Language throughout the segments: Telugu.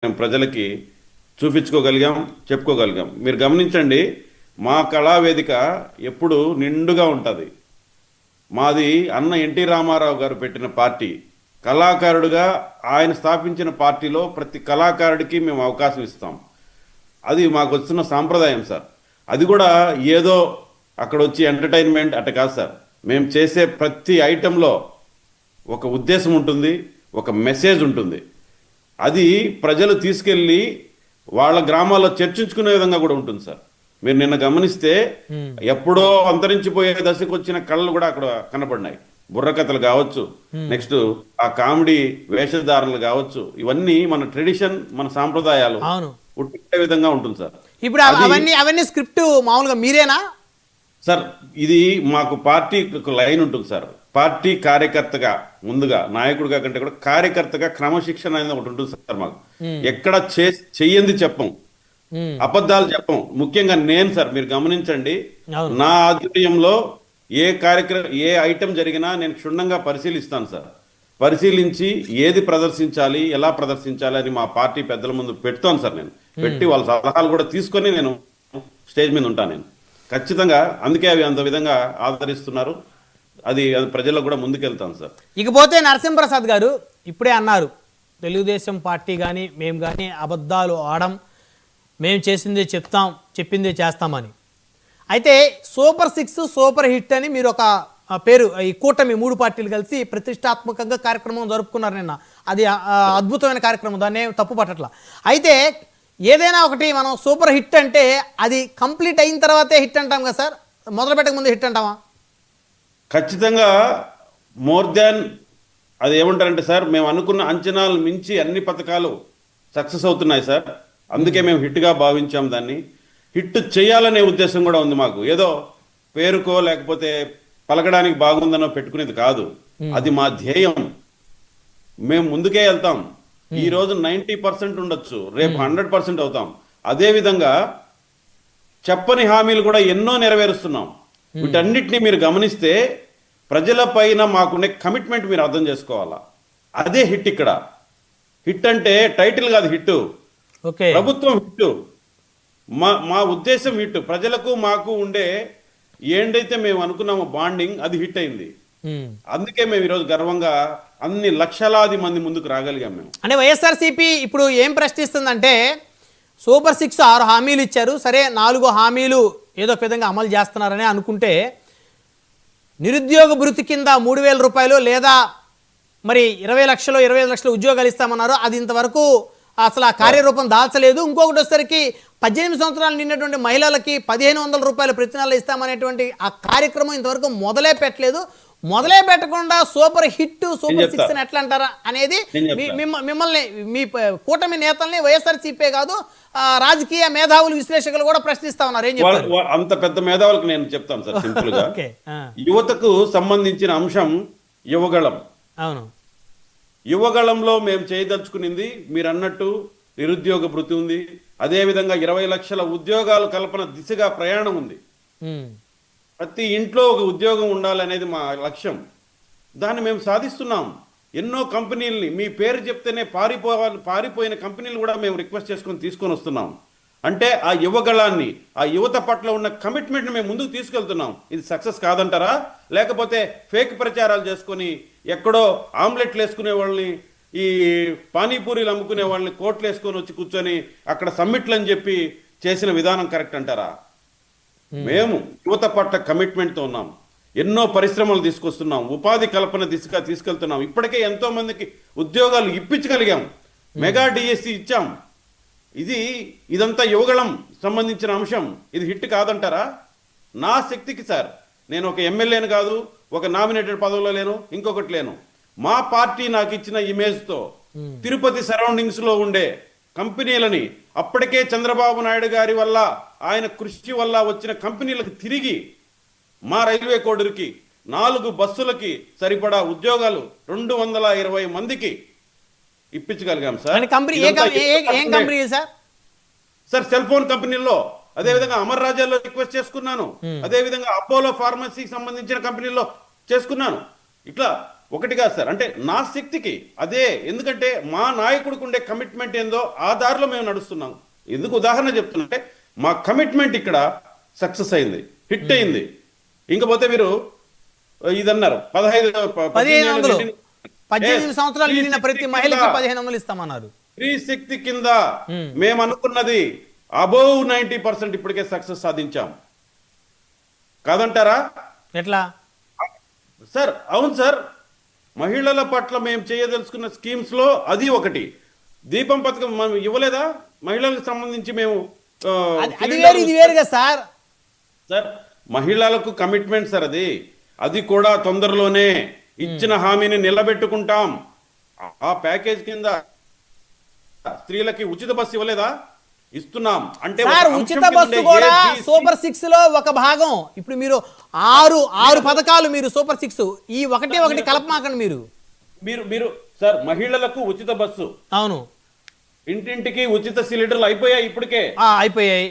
మేము ప్రజలకి చూపించుకోగలిగాం, చెప్పుకోగలిగాం. మీరు గమనించండి, మా కళావేదిక ఎప్పుడు నిండుగా ఉంటుంది. మాది అన్న ఎన్టీ రామారావు గారు పెట్టిన పార్టీ. కళాకారుడుగా ఆయన స్థాపించిన పార్టీలో ప్రతి కళాకారుడికి మేము అవకాశం ఇస్తాం. అది మాకు వచ్చిన సాంప్రదాయం సార్. అది కూడా ఏదో అక్కడ వచ్చి ఎంటర్టైన్మెంట్ అట్ట కాదు సార్. మేము చేసే ప్రతి ఐటెంలో ఒక ఉద్దేశం ఉంటుంది, ఒక మెసేజ్ ఉంటుంది. అది ప్రజలు తీసుకెళ్ళి వాళ్ళ గ్రామాల్లో చర్చించుకునే విధంగా కూడా ఉంటుంది సార్. మీరు నిన్న గమనిస్తే ఎప్పుడో అంతరించిపోయే దశకు వచ్చిన కళలు కూడా అక్కడ కనపడినాయి. బుర్రకథలు కావచ్చు, నెక్స్ట్ ఆ కామెడీ వేషధారణలు కావచ్చు, ఇవన్నీ మన ట్రెడిషన్, మన సాంప్రదాయాలు ఉట్టే విధంగా ఉంటుంది సార్. ఇప్పుడు అవన్నీ స్క్రిప్ట్ మామూలుగా మీరేనా సార్? ఇది మాకు పార్టీ లైన్ ఉంటుంది సార్. పార్టీ కార్యకర్తగా, ముందుగా నాయకుడిగా కంటే కూడా కార్యకర్తగా క్రమశిక్షణ అనేది ఒకటి ఉంటుంది సార్. మాకు ఎక్కడ చెయ్యంది చెప్పం, అబద్ధాలు చెప్పం. ముఖ్యంగా నేను సార్, మీరు గమనించండి, నా ఆధ్వర్యంలో ఏ ఐటెం జరిగినా నేను క్షుణ్ణంగా పరిశీలిస్తాను సార్. పరిశీలించి ఏది ప్రదర్శించాలి, ఎలా ప్రదర్శించాలి అని మా పార్టీ పెద్దల ముందు పెడతాను సార్. నేను పెట్టి వాళ్ళ సలహాలు కూడా తీసుకొని నేను స్టేజ్ మీద ఉంటాను. నేను ఖచ్చితంగా అందుకే అవి అంత విధంగా ఆదరిస్తున్నారు. అది ప్రజలకు కూడా ముందుకెళ్తాం సార్. ఇకపోతే నరసింహప్రసాద్ గారు ఇప్పుడే అన్నారు, తెలుగుదేశం పార్టీ కానీ మేము కానీ అబద్ధాలు ఆడం, మేము చేసిందే చెప్తాం, చెప్పిందే చేస్తామని. అయితే సూపర్ 6 సూపర్ హిట్ అని మీరు ఒక పేరు, ఈ కూటమి 3 పార్టీలు కలిసి ప్రతిష్టాత్మకంగా కార్యక్రమం జరుపుకున్నారు నిన్న. అది అద్భుతమైన కార్యక్రమం, దాన్ని తప్పు పట్టట్ల. అయితే ఏదైనా ఒకటి మనం సూపర్ హిట్ అంటే అది కంప్లీట్ అయిన తర్వాతే హిట్ అంటాం కదా సార్, మొదలు పెట్టక ముందు హిట్ అంటామా? ఖచ్చితంగా మోర్ దాన్ అది ఏమంటారంటే సార్, మేము అనుకున్న అంచనాలు మించి అన్ని పథకాలు సక్సెస్ అవుతున్నాయి సార్. అందుకే మేము హిట్గా భావించాం. దాన్ని హిట్ చేయాలనే ఉద్దేశం కూడా ఉంది మాకు. ఏదో పేరుకో లేకపోతే పలకడానికి బాగుందనో పెట్టుకునేది కాదు. అది మా ధ్యేయం. మేము ముందుకే వెళ్తాం. ఈ రోజు 90% ఉండొచ్చు, రేపు 100% అవుతాం. అదే విధంగా చెప్పని హామీలు కూడా ఎన్నో నెరవేరుస్తున్నాం. వీటన్నిటిని మీరు గమనిస్తే ప్రజల పైన మాకునే కమిట్మెంట్ మీరు అర్థం చేసుకోవాలా. అదే హిట్. ఇక్కడ హిట్ అంటే టైటిల్ కాదు, హిట్ ప్రభుత్వం హిట్. మా ఉద్దేశం హిట్. ప్రజలకు మాకు ఉండే ఏంటైతే మేము అనుకున్నామో బాండింగ్, అది హిట్ అయింది. అందుకే మేము ఈరోజు గర్వంగా అన్ని లక్షలాది మంది ముందుకు రాగలిగాం. మేము అంటే వైఎస్ఆర్సీపీ ఇప్పుడు ఏం ప్రశ్నిస్తుందంటే, సూపర్ 6 6 హామీలు ఇచ్చారు, సరే 4 హామీలు ఏదో ఒక విధంగా అమలు చేస్తున్నారని అనుకుంటే, నిరుద్యోగ భృతి కింద 3,000 రూపాయలు లేదా మరి 20 లక్షలు 25 లక్షలు ఉద్యోగాలు ఇస్తామన్నారు. అది ఇంతవరకు అసలు ఆ కార్యరూపం దాల్చలేదు. ఇంకొకటి వచ్చేసరికి 18 సంవత్సరాలు నిన్నటువంటి మహిళలకి 1,500 రూపాయలు ప్రతి నెల ఇస్తామనేటువంటి ఆ కార్యక్రమం ఇంతవరకు మొదలే పెట్టలేదు. మొదలే పెట్టకుండా సూపర్ హిట్, సూపర్ 6 అని ఎట్లా అంటారా అనేది మిమ్మల్ని, మీ కూటమి నేతల్ని, వైఎస్ఆర్సీపీ కాదు రాజకీయ మేధావులు, విశ్లేషకులు కూడా ప్రశ్నిస్తా ఉన్నారు. ఏం చెప్తారు? అంత పెద్ద మేధావులకు నేను చెప్తాను సార్ సింపుల్ గా. యువతకు సంబంధించిన అంశం యువగళం. అవును, యువగళంలో మేము చేయదలుచుకునింది మీరు అన్నట్టు నిరుద్యోగ భృతి ఉంది. అదే విధంగా 20 లక్షల ఉద్యోగాలు కల్పన దిశగా ప్రయాణం ఉంది. ప్రతి ఇంట్లో ఒక ఉద్యోగం ఉండాలనేది మా లక్ష్యం. దాన్ని మేము సాధిస్తున్నాం. ఎన్నో కంపెనీలని మీ పేరు చెప్తేనే పారిపోయిన కంపెనీలు కూడా మేము రిక్వెస్ట్ తీసుకొని వస్తున్నాం. అంటే ఆ యువగళాన్ని, ఆ యువత పట్ల ఉన్న కమిట్మెంట్ని మేము ముందుకు తీసుకెళ్తున్నాం. ఇది సక్సెస్ కాదంటారా? లేకపోతే ఫేక్ ప్రచారాలు చేసుకొని ఎక్కడో ఆమ్లెట్లు వేసుకునే వాళ్ళని, ఈ పానీపూరీలు అమ్ముకునే వాళ్ళని కోట్లు వేసుకొని వచ్చి కూర్చొని అక్కడ సమ్మిట్లు అని చెప్పి చేసిన విధానం కరెక్ట్ అంటారా? మేము యువత పట్ల కమిట్మెంట్తో ఉన్నాం. ఎన్నో పరిశ్రమలు తీసుకొస్తున్నాం, ఉపాధి కల్పన దిశగా తీసుకెళ్తున్నాం. ఇప్పటికే ఎంతో మందికి ఉద్యోగాలు ఇప్పించగలిగాం. మెగా డిఎస్సి ఇచ్చాం. ఇదంతా యువగళం సంబంధించిన అంశం. ఇది హిట్ కాదంటారా? నా శక్తికి సార్, నేను ఒక ఎమ్మెల్యేను కాదు, ఒక నామినేటెడ్ పదవిలో లేను, ఇంకొకటి లేను. మా పార్టీ నాకు ఇచ్చిన ఇమేజ్తో తిరుపతి సరౌండింగ్స్ లో ఉండే కంపెనీలని, అప్పటికే చంద్రబాబు నాయుడు గారి వల్ల, ఆయన కృషి వల్ల వచ్చిన కంపెనీలకు తిరిగి మా రైల్వే కోడూరుకి 4 బస్సులకి సరిపడా ఉద్యోగాలు 220 మందికి ఇప్పించగలిగాం సార్. సార్ సెల్ ఫోన్ కంపెనీల్లో, అదే విధంగా అమర్ రాజాల్లో రిక్వెస్ట్ చేసుకున్నాను. అదే విధంగా అపోలో ఫార్మసీకి సంబంధించిన కంపెనీల్లో చేసుకున్నాను. ఇట్లా ఒకటి కాదు సార్, అంటే నా శక్తికి అదే, ఎందుకంటే మా నాయకుడికి ఉండే కమిట్మెంట్ ఏందో ఆ దారిలో మేము నడుస్తున్నాం. ఎందుకు ఉదాహరణ చెప్తున్నంటే మా కమిట్మెంట్ ఇక్కడ సక్సెస్ అయింది, హిట్ అయింది. ఇంకపోతే మీరు ఇదన్నారు 18 సంవత్సరాలు నిండిన ప్రతి మహిళకి 1500 ఇస్తామన్నారు. స్త్రీ శక్తి కింద మేము అనుకున్నది అబోవ్ 90% ఇప్పటికే సక్సెస్ సాధించాం. కాదంటారా? ఎట్లా సార్? అవును సార్, మహిళల పట్ల మేము చేయదలుచుకున్న స్కీమ్స్ లో అది ఒకటి. దీపం పథకం మనం ఇవ్వలేదా మహిళలకు సంబంధించి? మేము అది వేరు ఇది వేరుగా సార్. సార్ మహిళలకు కమిట్మెంట్ సార్, అది కూడా తొందరలోనే ఇచ్చిన హామీని నిలబెట్టుకుంటాం. ఆ ప్యాకేజ్ కింద స్త్రీలకి ఉచిత బస్సు ఇవ్వలేదా? ఇస్తున్నాం. అంటే సార్ ఉచిత బస్సు కూడా సూపర్ 6 లో ఒక భాగం. ఇప్పుడు మీరు ఆరు పథకాలు మీరు సూపర్ 6 ఈ ఒకటి కలపమాకండి మీరు. మీరు సార్ మహిళలకు ఉచిత బస్సు, అవును, ఇంటింటికి ఉచిత సిలిండర్లు అయిపోయాయి ఇప్పటికే, అయిపోయాయి.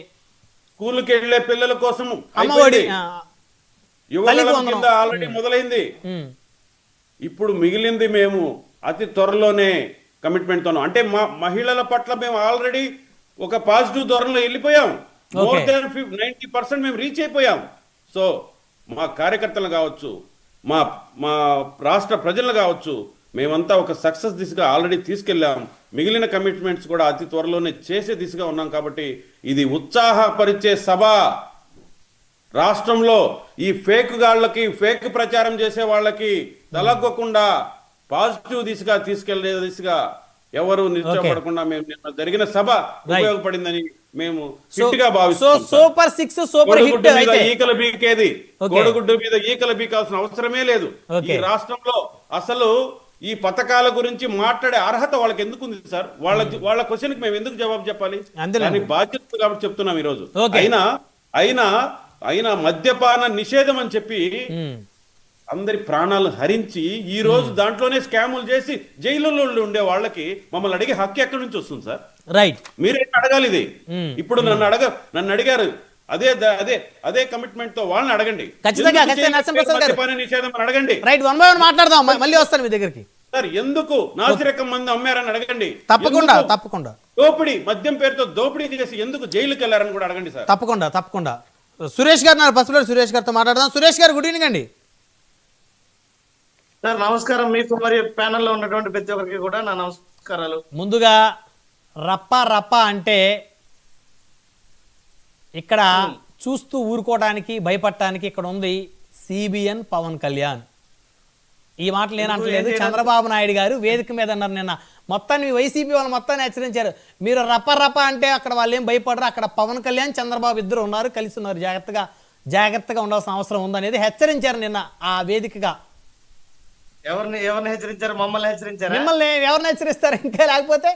స్కూల్కి వెళ్లే పిల్లల కోసం అమ్మఒడి, యువకుల కింద ఆల్రెడీ మొదలైంది. ఇప్పుడు మిగిలింది మేము అతి త్వరలోనే కమిట్మెంట్ తోను, అంటే మా మహిళల పట్ల మేము ఆల్రెడీ ఒక పాజిటివ్ ధోరణిలో వెళ్ళిపోయాం. మోర్ దాన్ 90% మేము రీచ్ అయిపోయాం. సో మా కార్యకర్తలు కావచ్చు, మా రాష్ట్ర ప్రజలు కావచ్చు, మేమంతా ఒక సక్సెస్ దిశగా ఆల్రెడీ తీసుకెళ్ళాం. మిగిలిన కమిట్మెంట్స్ కూడా అతి త్వరలోనే చేసే దిశగా ఉన్నాం. కాబట్టి ఇది ఉత్సాహపరిచే సభ. రాష్ట్రంలో ఈ ఫేక్ గాళ్ళకి, ఫేక్ ప్రచారం చేసే వాళ్ళకి తలగ్గకుండా పాజిటివ్ దిశగా తీసుకెళ్లే దిశగా ఎవరు నిశ్చయపడకుండా మేము నిన్న జరిగిన సభ ఉపయోగపడిందని మేము గట్టిగా భావిస్తున్నాం. Super 6 super hit. ఈకల బీకేది, కోడిగుడ్డు మీద ఈకల బీకాల్సిన అవసరమే లేదు. ఈ రాష్ట్రంలో అసలు ఈ పథకాల గురించి మాట్లాడే అర్హత వాళ్ళకి ఎందుకు ఉంది సార్? వాళ్ళ క్వశ్చన్ కి మేము ఎందుకు జవాబు చెప్పాలి? దాని బాధ్యత కాబట్టి చెప్తున్నాం ఈ రోజు. అయినా మద్యపాన నిషేధం అని చెప్పి అందరి ప్రాణాలు హరించి ఈ రోజు దాంట్లోనే స్కాములు చేసి జైలులో ఉండే వాళ్ళకి మమ్మల్ని అడిగే హక్కు ఎక్కడి నుంచి వస్తుంది సార్? రైట్, మీరే అడగాలి ఇది. ఇప్పుడు నన్ను అడిగారు, అదే కమిట్మెంట్ తో వాళ్ళని అడగండి. మద్యపాన నిషేధం అని అడగండి. రైట్, 1 by 1 మాట్లాడదాం, మళ్ళీ వస్తాను మీ దగ్గరికి. సార్ ఎందుకు నాసిరకం మంది అమ్మారని అడగండి. తప్పకుండా దోపిడీ, మద్యం పేరుతో దోపిడీ చేసి ఎందుకు జైలుకి వెళ్ళారని కూడా అడగండి సార్. తప్పకుండా సురేష్ గారు నా పసుపులేరు సురేష్ గారితో మాట్లాడదాం. సురేష్ గారు, గుడ్ ఈవినింగ్ అండి. సార్ నమస్కారం మీకు, మరి ప్యానెల్లో ఉన్నటువంటి ప్రతి ఒక్కరికి కూడా నా నమస్కారాలు. ముందుగా రప్ప అంటే ఇక్కడ చూస్తూ ఊరుకోవడానికి, భయపడటానికి ఇక్కడ ఉంది సిబిఎన్ పవన్ కళ్యాణ్. ఈ మాటలు నేను అంటలేదు, చంద్రబాబు నాయుడు గారు వేదిక మీద అన్నారు నిన్న. మొత్తాన్ని వైసీపీ వాళ్ళు మొత్తాన్ని హెచ్చరించారు. మీరు రప్ప అంటే అక్కడ వాళ్ళు ఏం భయపడరు, అక్కడ పవన్ కళ్యాణ్ చంద్రబాబు ఇద్దరు ఉన్నారు, కలిసి ఉన్నారు, జాగ్రత్తగా ఉండాల్సిన అవసరం ఉందనేది హెచ్చరించారు నిన్న ఆ వేదికగా. ఎవరిని హెచ్చరించారు? మమ్మల్ని హెచ్చరించారు. మిమ్మల్ని ఎవరిని హెచ్చరిస్తారు ఇంకా? లేకపోతే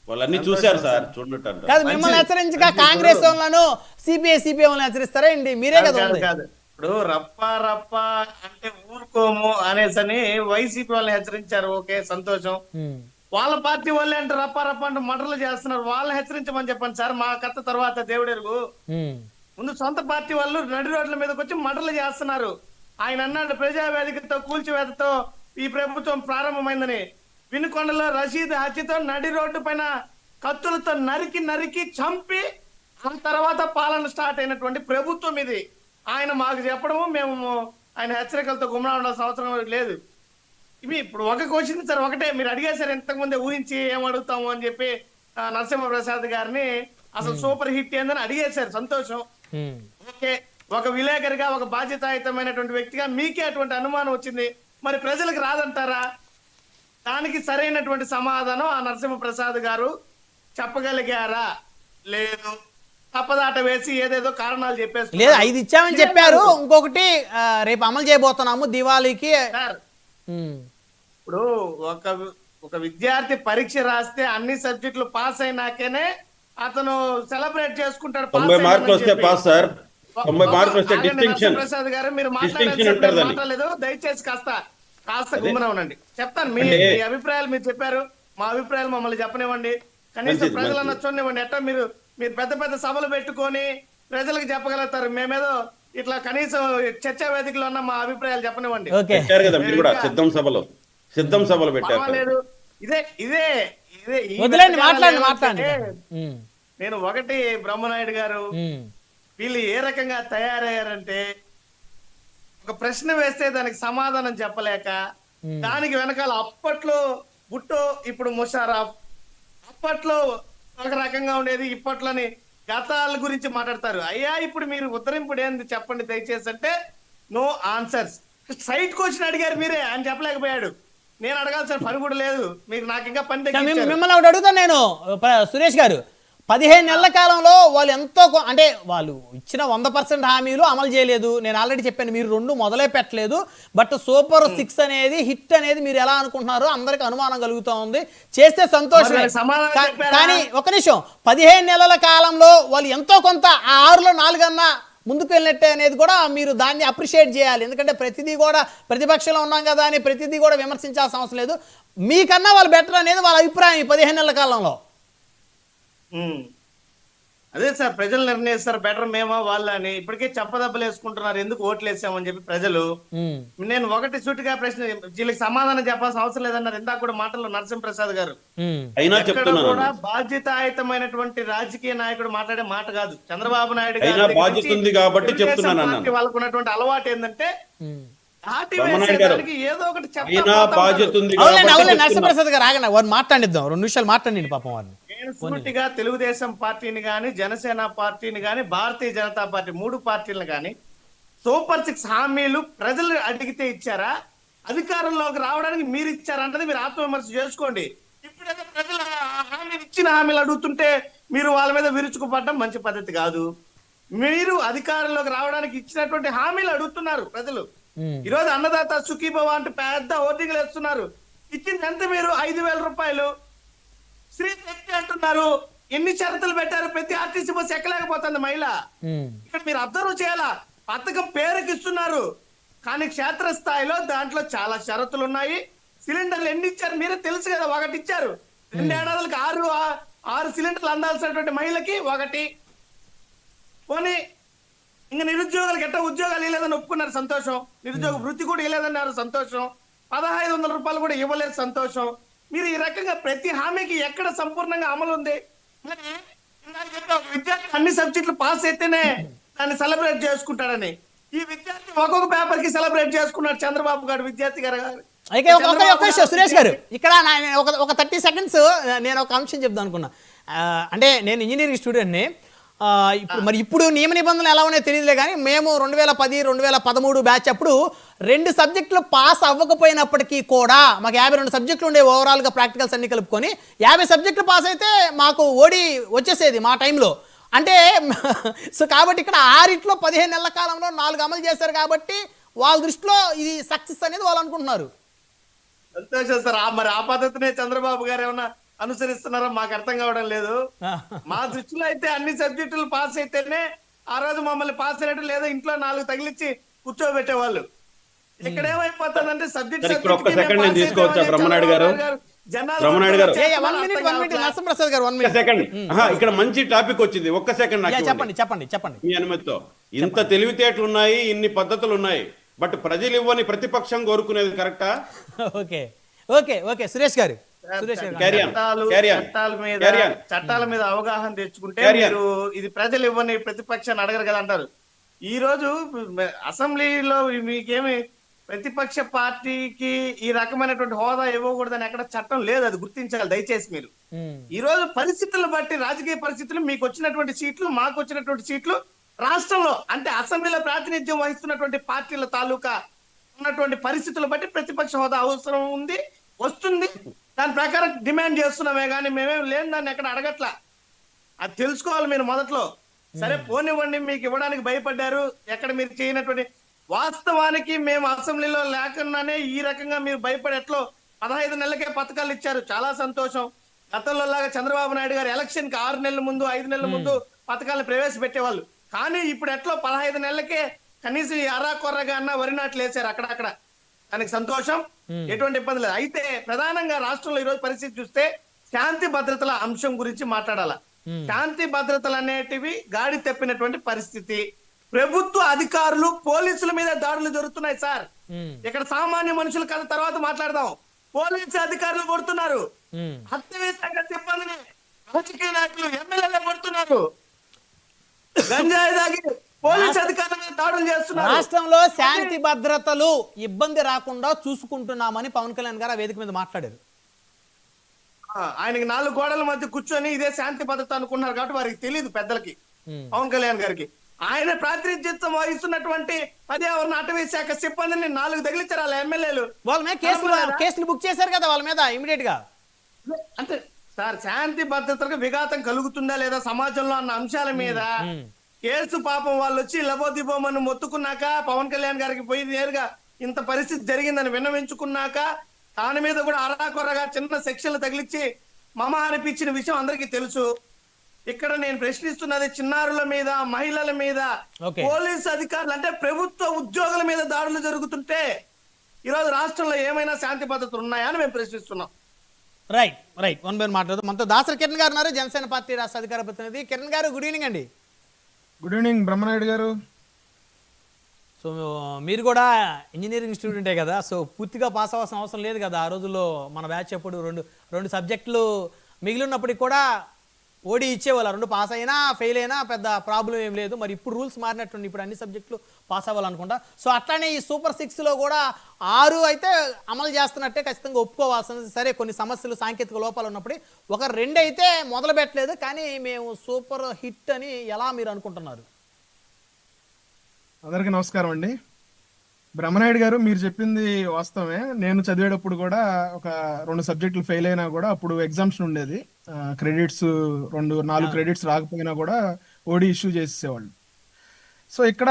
వాళ్ళన్ని చూశారు సార్, చూడటం కాదు, మిమ్మల్ని హెచ్చరించగా కాంగ్రెస్ వాళ్ళను సిపిఐ వాళ్ళని హెచ్చరిస్తారా అండి? మీరే కదా. ఇప్పుడు రప్ప అంటే ఊరుకోము అనేసని వైసీపీ వాళ్ళని హెచ్చరించారు. ఓకే, సంతోషం. వాళ్ళ పార్టీ వాళ్ళే అంటే రప్ప అంటే మర్డర్లు చేస్తున్నారు, వాళ్ళని హెచ్చరించమని చెప్పండి సార్. మా కథ తర్వాత దేవుడెరుగు. ముందు సొంత పార్టీ వాళ్ళు నడి రోడ్ల మీదకి వచ్చి మర్డర్లు చేస్తున్నారు. ఆయన అన్నాడు ప్రజావేదికతో కూల్చివేతతో ఈ ప్రభుత్వం ప్రారంభమైందని. వినుకొండలో రషీద్ హత్యతో నడి రోడ్డు పైన కత్తులతో నరికి చంపి ఆ తర్వాత పాలన స్టార్ట్ అయినటువంటి ప్రభుత్వం ఇది. ఆయన మాకు చెప్పడము, మేము ఆయన హెచ్చరికలతో గుమ్మడా ఉండాల్సిన అవసరం లేదు. ఇవి ఇప్పుడు ఒక క్వశ్చన్ సార్, ఒకటే మీరు అడిగేశారు ఇంతకుముందే ఊహించి ఏం అడుగుతాము అని చెప్పి నరసింహప్రసాద్ గారిని. అసలు సూపర్ హిట్ ఏందని అడిగేశారు, సంతోషం. ఓకే, ఒక విలేకరిగా, ఒక బాధ్యతాయుతమైనటువంటి వ్యక్తిగా మీకే అటువంటి అనుమానం వచ్చింది, మరి ప్రజలకు రాదంటారా? దానికి సరైనటువంటి సమాధానం ఆ నరసింహప్రసాద్ గారు చెప్పగలిగారా? లేదు, తప్పదాట వేసి ఏదేదో కారణాలు చెప్పేసి లేదు. 5 ఇచ్చామని చెప్పారు, ఇంకొకటి రేపు అమలు చేయబోతున్నాము దివాళీకి. ఇప్పుడు ఒక విద్యార్థి పరీక్ష రాస్తే అన్ని సబ్జెక్టులు పాస్ అయినాకేనే అతను సెలబ్రేట్ చేసుకుంటాడు. 90 మార్కులు వస్తే పాస్ సార్. 90 మార్కులు వస్తే డిస్టింక్షన్. ప్రసాద్ గారు మీరు మాట్లాడలేదు, దయచేసి కాస్త గుమ్మన ఉండండి. చెప్తాను మీ అభిప్రాయాలు. మీరు చెప్పారు, మా అభిప్రాయాలు మమ్మల్ని చెప్పనివ్వండి, కనీసం ప్రజలన్నా చూడనివ్వండి. ఎట్టా మీరు పెద్ద పెద్ద సభలు పెట్టుకొని ప్రజలకు చెప్పగలుగుతారు, మేమేదో ఇట్లా కనీసం చర్చా వేదికలో ఉన్న మా అభిప్రాయాలు చెప్పనివ్వండి. ఓకే పెట్టారు కదా మీరు కూడా సిద్ధం సభలో పెట్టారు కదా. పర్వాలేదు. ఇదే ఇదే ఇదే ఈ వదిలేండి, వెనకాల మాట్లాడండి. ఏమంటే, నేను ఒకటి బ్రహ్మనాయుడు గారు వీళ్ళు ఏ రకంగా తయారయ్యారంటే, ఒక ప్రశ్న వేస్తే దానికి సమాధానం చెప్పలేక దానికి వెనకాల అప్పట్లో బుట్టో ఇప్పుడు ముషారఫ్, అప్పట్లో ఒక రకంగా ఉండేది, ఇప్పట్లోని గతాల గురించి మాట్లాడతారు. అయ్యా ఇప్పుడు మీరు ఉత్తరింపుడు ఏంది చెప్పండి దయచేసి అంటే నో ఆన్సర్స్. సైట్ క్వశ్చన్ అడిగారు మీరే, ఆయన చెప్పలేకపోయాడు. నేను అడగాల్సిన పని కూడా లేదు, మీకు నాకు ఇంకా పని తగ్గించారు. మిమ్మల్ని ఒకటి అడుగుతాను నేను, సురేష్ గారు. 15 నెలల కాలంలో వాళ్ళు ఎంతో అంటే వాళ్ళు ఇచ్చిన 100% హామీలు అమలు చేయలేదు. నేను ఆల్రెడీ చెప్పాను, మీరు 2 మొదలే పెట్టలేదు. బట్ సూపర్ 6 అనేది హిట్ అనేది మీరు ఎలా అనుకుంటున్నారో అందరికి అనుమానం కలుగుతూ ఉంది. చేస్తే సంతోషమే. కానీ ఒక నిమిషం, 15 నెలల కాలంలో వాళ్ళు ఎంతో కొంత ఆ 6లో 4 అన్నా ముందుకు వెళ్ళినట్టే అనేది కూడా మీరు దాన్ని అప్రిషియేట్ చేయాలి. ఎందుకంటే ప్రతిదీ కూడా ప్రతిపక్షంలో ఉన్నాం కదా అని ప్రతిదీ కూడా విమర్శించాల్సిన అవసరం లేదు. మీకన్నా వాళ్ళు బెటర్ అనేది వాళ్ళ అభిప్రాయం ఈ 15 నెలల కాలంలో. అదే సార్, ప్రజలు నిర్ణయిస్తారు బెటర్ మేమా వాళ్ళ అని. ఇప్పటికే చెప్పదెబ్బలు వేసుకుంటున్నారు ఎందుకు ఓట్లు వేసామని చెప్పి ప్రజలు. నేను ఒకటి సూటిగా ప్రశ్న, వీళ్ళకి సమాధానం చెప్పాల్సిన అవసరం లేదన్నారు ఇందాక కూడా మాటల్లో నరసింహప్రసాద్ గారు. ఎక్కడ కూడా బాధ్యతాయుతమైనటువంటి రాజకీయ నాయకుడు మాట్లాడే మాట కాదు. చంద్రబాబు నాయుడు గారు వాళ్ళకు ఉన్నటువంటి అలవాటు ఏంటంటే ఏదో ఒకటి నరసింహప్రసాద్ గారు ఆగండి, వారు మాట్లాడిద్దాం, 2 నిమిషాలు మాట్లాడండి పాపం వారిని. నేను సూటిగా తెలుగుదేశం పార్టీని గాని, జనసేన పార్టీని గాని, భారతీయ జనతా పార్టీ 3 పార్టీలను గాని సూపర్ 6 హామీలు ప్రజలు అడిగితే ఇచ్చారా, అధికారంలోకి రావడానికి మీరు ఇచ్చారంటే మీరు ఆత్మవిమర్శ చేసుకోండి. ఇప్పుడైతే ప్రజలు హామీలు ఇచ్చిన హామీలు అడుగుతుంటే మీరు వాళ్ళ మీద విరుచుకుపడడం మంచి పద్ధతి కాదు. మీరు అధికారంలోకి రావడానికి ఇచ్చినటువంటి హామీలు అడుగుతున్నారు ప్రజలు. ఈరోజు అన్నదాత సుఖీభవ అంటే పెద్ద హోర్డింగ్లు వేస్తున్నారు. ఇచ్చింది ఎంత మీరు 5,000 రూపాయలు. స్త్రీ శక్తి అంటున్నారు, ఎన్ని షరతులు పెట్టారు, ప్రతి ఆర్టీసీ బస్సు ఎక్కలేకపోతుంది మహిళ. ఇక్కడ మీరు అబ్జర్వ్ చేయాలా, పథకం పేరుకి ఇస్తున్నారు కానీ క్షేత్రస్థాయిలో దాంట్లో చాలా షరతులు ఉన్నాయి. సిలిండర్లు ఎన్ని ఇచ్చారు మీరే తెలుసు కదా, 1 ఇచ్చారు. 2 ఏడాదులకు 6 సిలిండర్లు అందాల్సినటువంటి మహిళకి 1. పోనీ ఇంకా నిరుద్యోగులకు ఎట్ట ఉద్యోగాలు ఇవ్వలేదని ఒప్పుకున్నారు, సంతోషం. నిరుద్యోగ వృత్తి కూడా ఇవ్వలేదన్నారు, సంతోషం. 1,500 రూపాయలు కూడా ఇవ్వలేదు, సంతోషం. మీరు ఈ రకంగా ప్రతి హామీకి ఎక్కడ సంపూర్ణంగా అమలు ఉంది? మరి విద్యార్థి అన్ని సబ్జెక్టులు పాస్ అయితేనే దాన్ని సెలబ్రేట్ చేసుకుంటాడని, ఈ విద్యార్థి ఒక్కొక్క పేపర్ కి సెలబ్రేట్ చేసుకున్నాడు చంద్రబాబు గారు, విద్యార్థి గారు. సురేష్ గారు ఇక్కడ ఒక 30 సెకండ్స్ నేను ఒక అంశం చెప్దాం అనుకున్నా. అంటే నేను ఇంజనీరింగ్ స్టూడెంట్ని. ఇప్పుడు నియమ నిబంధనలు ఎలా ఉన్నాయో తెలియదులే కానీ మేము 2010, 2013 బ్యాచ్ అప్పుడు 2 సబ్జెక్టులు పాస్ అవ్వకపోయినప్పటికీ కూడా మాకు 52 సబ్జెక్టులు ఉండే ఓవరాల్గా ప్రాక్టికల్స్ అన్ని కలుపుకొని 50 సబ్జెక్టులు పాస్ అయితే మాకు ఓడి వచ్చేసేది మా టైంలో. అంటే సో కాబట్టి ఇక్కడ 6లో 15 నెలల కాలంలో 4 అమలు చేశారు కాబట్టి వాళ్ళ దృష్టిలో ఇది సక్సెస్ అనేది వాళ్ళు అనుకుంటున్నారు. సంతోషం సార్. మరి ఆ పద్ధతినే చంద్రబాబు గారు ఏమన్నా అనుసరిస్తున్నారో మాకు అర్థం కావడం లేదు. మా దృష్టిలో అయితే అన్ని సబ్జెక్టులు పాస్ అయితేనే ఆ రోజు మమ్మల్ని పాస్ అయినట్టు, లేదా ఇంట్లో 4 తగిలిచ్చి కూర్చోబెట్టేవాళ్ళు. ఇక్కడ ఏమైపోతుందంటే సబ్జెక్ట్ ఇక్కడ మంచి టాపిక్ వచ్చింది. ఒక్క సెకండ్ చెప్పండి మీ అనుమతితో. ఇంత తెలివితేటలు ఉన్నాయి, ఇన్ని పద్ధతులు ఉన్నాయి, బట్ ప్రజలు ఇవ్వని ప్రతిపక్షం కోరుకునేది కరెక్టా? ఓకే సురేష్ గారు, చట్టాల మీద అవగాహన తెచ్చుకుంటే మీరు ఇది ప్రజలు ఇవ్వని ప్రతిపక్షాన్ని అడగరు కదా అంటారు. ఈ రోజు అసెంబ్లీలో మీకేమి ప్రతిపక్ష పార్టీకి ఈ రకమైనటువంటి హోదా ఇవ్వకూడదని ఎక్కడ చట్టం లేదు, అది గుర్తించాలి దయచేసి మీరు. ఈ రోజు పరిస్థితులను బట్టి, రాజకీయ పరిస్థితులు, మీకు వచ్చినటువంటి సీట్లు, మాకు వచ్చినటువంటి సీట్లు, రాష్ట్రంలో అంటే అసెంబ్లీలో ప్రాతినిధ్యం వహిస్తున్నటువంటి పార్టీల తాలూకా ఉన్నటువంటి పరిస్థితులు బట్టి ప్రతిపక్ష హోదా అవసరం ఉంది, వస్తుంది. దాని ప్రకారం డిమాండ్ చేస్తున్నామే కానీ మేమేం లేని దాన్ని ఎక్కడ అడగట్లా. అది తెలుసుకోవాలి మీరు మొదట్లో. సరే పోనివ్వండి, మీకు ఇవ్వడానికి భయపడ్డారు, ఎక్కడ మీరు చేయనటువంటి వాస్తవానికి మేము అసెంబ్లీలో లేకుండానే ఈ రకంగా మీరు భయపడేట్లో 15 నెలలకే పథకాలు ఇచ్చారు, చాలా సంతోషం. గతంలో లాగా చంద్రబాబు నాయుడు గారు ఎలక్షన్ కి 6 నెలల ముందు 5 నెలల ముందు పథకాలను ప్రవేశపెట్టేవాళ్ళు. కానీ ఇప్పుడు ఎట్లో 15 నెలలకే కనీసం అరా కొర్రగా అన్న వరి నాట్లు వేశారు అక్కడక్కడ. దానికి సంతోషం, ఎటువంటి ఇబ్బంది లేదు. అయితే ప్రధానంగా రాష్ట్రంలో ఈ రోజు పరిస్థితి చూస్తే శాంతి భద్రతల అంశం గురించి మాట్లాడాల. శాంతి భద్రతలు అనేటివి గాడి తప్పినటువంటి పరిస్థితి. ప్రభుత్వ అధికారులు పోలీసుల మీద దాడులు జరుగుతున్నాయి సార్. ఉమ్, ఇక్కడ సామాన్య మనుషుల కథ తర్వాత మాట్లాడదాం. పోలీసు అధికారులు కొడుతున్నారు, ఉమ్. హత్య శాఖ సిబ్బందిని రాజకీయ నాయకులు ఎమ్మెల్యేలు కొడుతున్నారు, గంజాయి దాగి పోలీసు అధికారుల మీద దాడులు చేస్తున్నారు. రాష్ట్రంలో శాంతి భద్రతలు ఇబ్బంది రాకుండా చూసుకుంటున్నామని పవన్ కళ్యాణ్ గారు ఆ వేదిక మీద మాట్లాడారు. ఆయనకి 4 గోడల మధ్య కూర్చొని ఇదే శాంతి భద్రత అనుకున్నారు కాబట్టి వారికి తెలియదు పెద్దలకి, ఉమ్, పవన్ కళ్యాణ్ గారికి. ఆయన ప్రాతినిధ్యం వహిస్తున్నటువంటి పర్యావరణ అటవీ శాఖ సిబ్బందిని 4 తగిలించారు వాళ్ళ ఎమ్మెల్యేలు. వాళ్ళ మీద కేసులు బుక్ చేశారు కదా వాళ్ళ మీద ఇమీడియట్ గా. అంటే సార్, శాంతి భద్రతలకు విఘాతం కలుగుతుందా లేదా సమాజంలో అన్న అంశాల మీద కేసు పాపం వాళ్ళు వచ్చి లబోదిబోమని మొత్తుకున్నాక, పవన్ కళ్యాణ్ గారికి పోయి నేరుగా ఇంత పరిస్థితి జరిగిందని విన్నవించుకున్నాక, దాని మీద కూడా అరాకొరగా చిన్న సెక్షన్లు తగిలిచ్చి మమ అనిపించిన విషయం అందరికీ తెలుసు. ఇక్కడ నేను ప్రశ్నిస్తున్నది చిన్నారుల మీద, మహిళల మీద, ఓకే. పోలీసు అధికారులు అంటే ప్రభుత్వ ఉద్యోగుల మీద దాడులు జరుగుతుంటే ఈరోజు రాష్ట్రంలో ఏమైనా శాంతి భద్రతలు ఉన్నాయా అని మేము ప్రశ్నిస్తున్నాం. Right right one by one మాట్లాడదు. మనతో దాసరి కిరణ్ గారు ఉన్నారు, జనసేన పార్టీ రాష్ట్ర అధికార ప్రతినిధి. కిరణ్ గారు, గుడ్ ఈవినింగ్ అండి. గుడ్ ఈవినింగ్ బ్రహ్మనాయుడు గారు. సో మీరు కూడా ఇంజనీరింగ్ స్టూడెంటే కదా, సో పూర్తిగా పాస్ అవ్వాల్సిన అవసరం లేదు కదా. ఆ రోజుల్లో మన బ్యాచ్ అప్పుడు రెండు సబ్జెక్టులు మిగిలి ఉన్నప్పటికి కూడా ఓడి ఇచ్చేవాళ్ళు. 2 పాస్ అయినా ఫెయిల్ అయినా పెద్ద ప్రాబ్లం ఏం లేదు. మరి ఇప్పుడు రూల్స్ మారినట్టుండి, ఇప్పుడు అన్ని సబ్జెక్టులు పాస్ అవ్వాలనుకుంటా. సో అట్లానే ఈ సూపర్ 6లో కూడా 6 అయితే అమలు చేస్తున్నట్టే ఖచ్చితంగా ఒప్పుకోవాల్సింది. సరే, కొన్ని సమస్యలు, సాంకేతిక లోపాలు ఉన్నప్పుడు 2 అయితే మొదలు పెట్టలేదు, కానీ మేము సూపర్ హిట్ అని ఎలా మీరు అనుకుంటున్నారు? అందరికీ నమస్కారం అండి. బ్రహ్మనాయుడు గారు, మీరు చెప్పింది వాస్తవమే. నేను చదివేటప్పుడు కూడా ఒక 2 సబ్జెక్టులు ఫెయిల్ అయినా కూడా అప్పుడు ఎగ్జామ్షన్ ఉండేది. క్రెడిట్స్ 4 క్రెడిట్స్ రాకపోయినా కూడా ఓడి ఇష్యూ చేసేవాళ్ళు. సో ఇక్కడ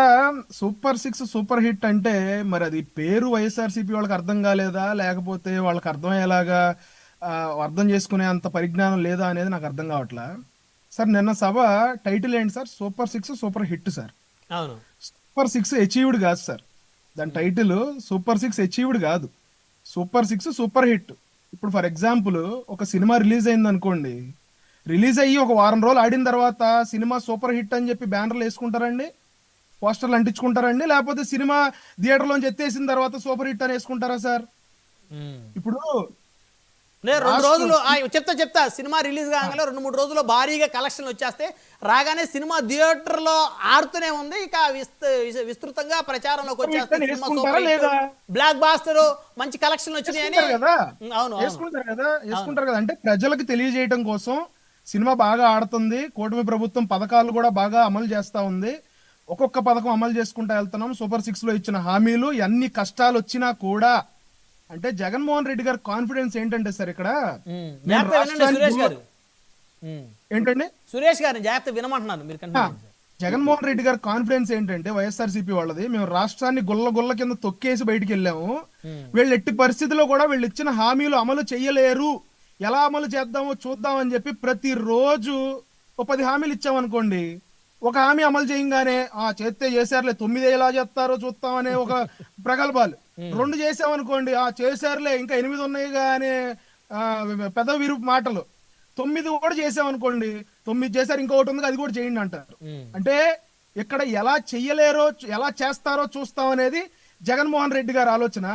సూపర్ 6 సూపర్ హిట్ అంటే మరి అది పేరు వైఎస్ఆర్సీపీ వాళ్ళకి అర్థం కాలేదా, లేకపోతే వాళ్ళకి అర్థమయ్యేలాగా అర్థం చేసుకునే అంత పరిజ్ఞానం లేదా అనేది నాకు అర్థం కావట్లా. సార్, నిన్న సభ టైటిల్ ఏంటి sir? Super 6 super hit sir. అవును, సూపర్ 6 అచీవ్డ్ కాదు సార్. దాని టైటిల్ సూపర్ 6 అచీవ్డ్ కాదు, సూపర్ 6 సూపర్ హిట్. ఇప్పుడు ఫర్ ఎగ్జాంపుల్ ఒక సినిమా రిలీజ్ అయింది అనుకోండి, రిలీజ్ అయ్యి ఒక వారం రోజులు ఆడిన తర్వాత సినిమా సూపర్ హిట్ అని చెప్పి బ్యానర్లు వేసుకుంటారండి, పోస్టర్లు అంటించుకుంటారండి, లేకపోతే సినిమా థియేటర్లోంచి ఎత్తేసిన తర్వాత సూపర్ హిట్ అని వేసుకుంటారా సార్? ఇప్పుడు 2 రోజులు చెప్తా సినిమా రిలీజ్ కాగానే 2-3 రోజుల్లో భారీగా కలెక్షన్లు వచ్చేస్తే, రాగానే సినిమా థియేటర్లో ఆడుతూనే ఉంది, ఇక విస్తృతంగా ప్రచారంలోకి వచ్చేస్తే బ్లాక్ బాస్టర్ మంచి కలెక్షన్లు వచ్చినాయని. అవును, వేసుకుంటారు కదా. అంటే ప్రజలకు తెలియజేయడం కోసం సినిమా బాగా ఆడుతుంది, కూటమి ప్రభుత్వం పథకాలు కూడా బాగా అమలు చేస్తా ఉంది, ఒక్కొక్క పథకం అమలు చేసుకుంటా వెళ్తున్నాం, సూపర్ 6లో ఇచ్చిన హామీలు ఎన్ని కష్టాలు వచ్చినా కూడా. అంటే జగన్మోహన్ రెడ్డి గారి కాన్ఫిడెన్స్ ఏంటంటే సార్, ఇక్కడ ఏంటండి సురేష్ గారిని జాగ్రత్త వినమంటున్నాను మీరు. జగన్మోహన్ రెడ్డి గారి కాన్ఫిడెన్స్ ఏంటంటే వైఎస్ఆర్సీపీ వాళ్ళది, మేము రాష్ట్రాన్ని గుల్ల కింద తొక్కేసి బయటికి వెళ్ళాము, వీళ్ళు ఎట్టి పరిస్థితిలో కూడా వీళ్ళు ఇచ్చిన హామీలు అమలు చెయ్యలేరు, ఎలా అమలు చేద్దామో చూద్దామని చెప్పి ప్రతిరోజు 10 హామీలు ఇచ్చామనుకోండి, ఒక హామీ అమలు చేయగానే చేస్తే చేశారులే, 9 ఎలా చేస్తారో చూస్తామనే ఒక ప్రగల్భాలు. 2 చేసామనుకోండి, చేశారులే ఇంకా 8 ఉన్నాయిగా అనే పెద్ద విరుపు మాటలు. 9 కూడా చేసామనుకోండి, 9 చేశారు ఇంకొకటి ఉంది అది కూడా చేయండి అంటారు. అంటే ఇక్కడ ఎలా చెయ్యలేరో ఎలా చేస్తారో చూస్తామనేది జగన్మోహన్ రెడ్డి గారి ఆలోచన,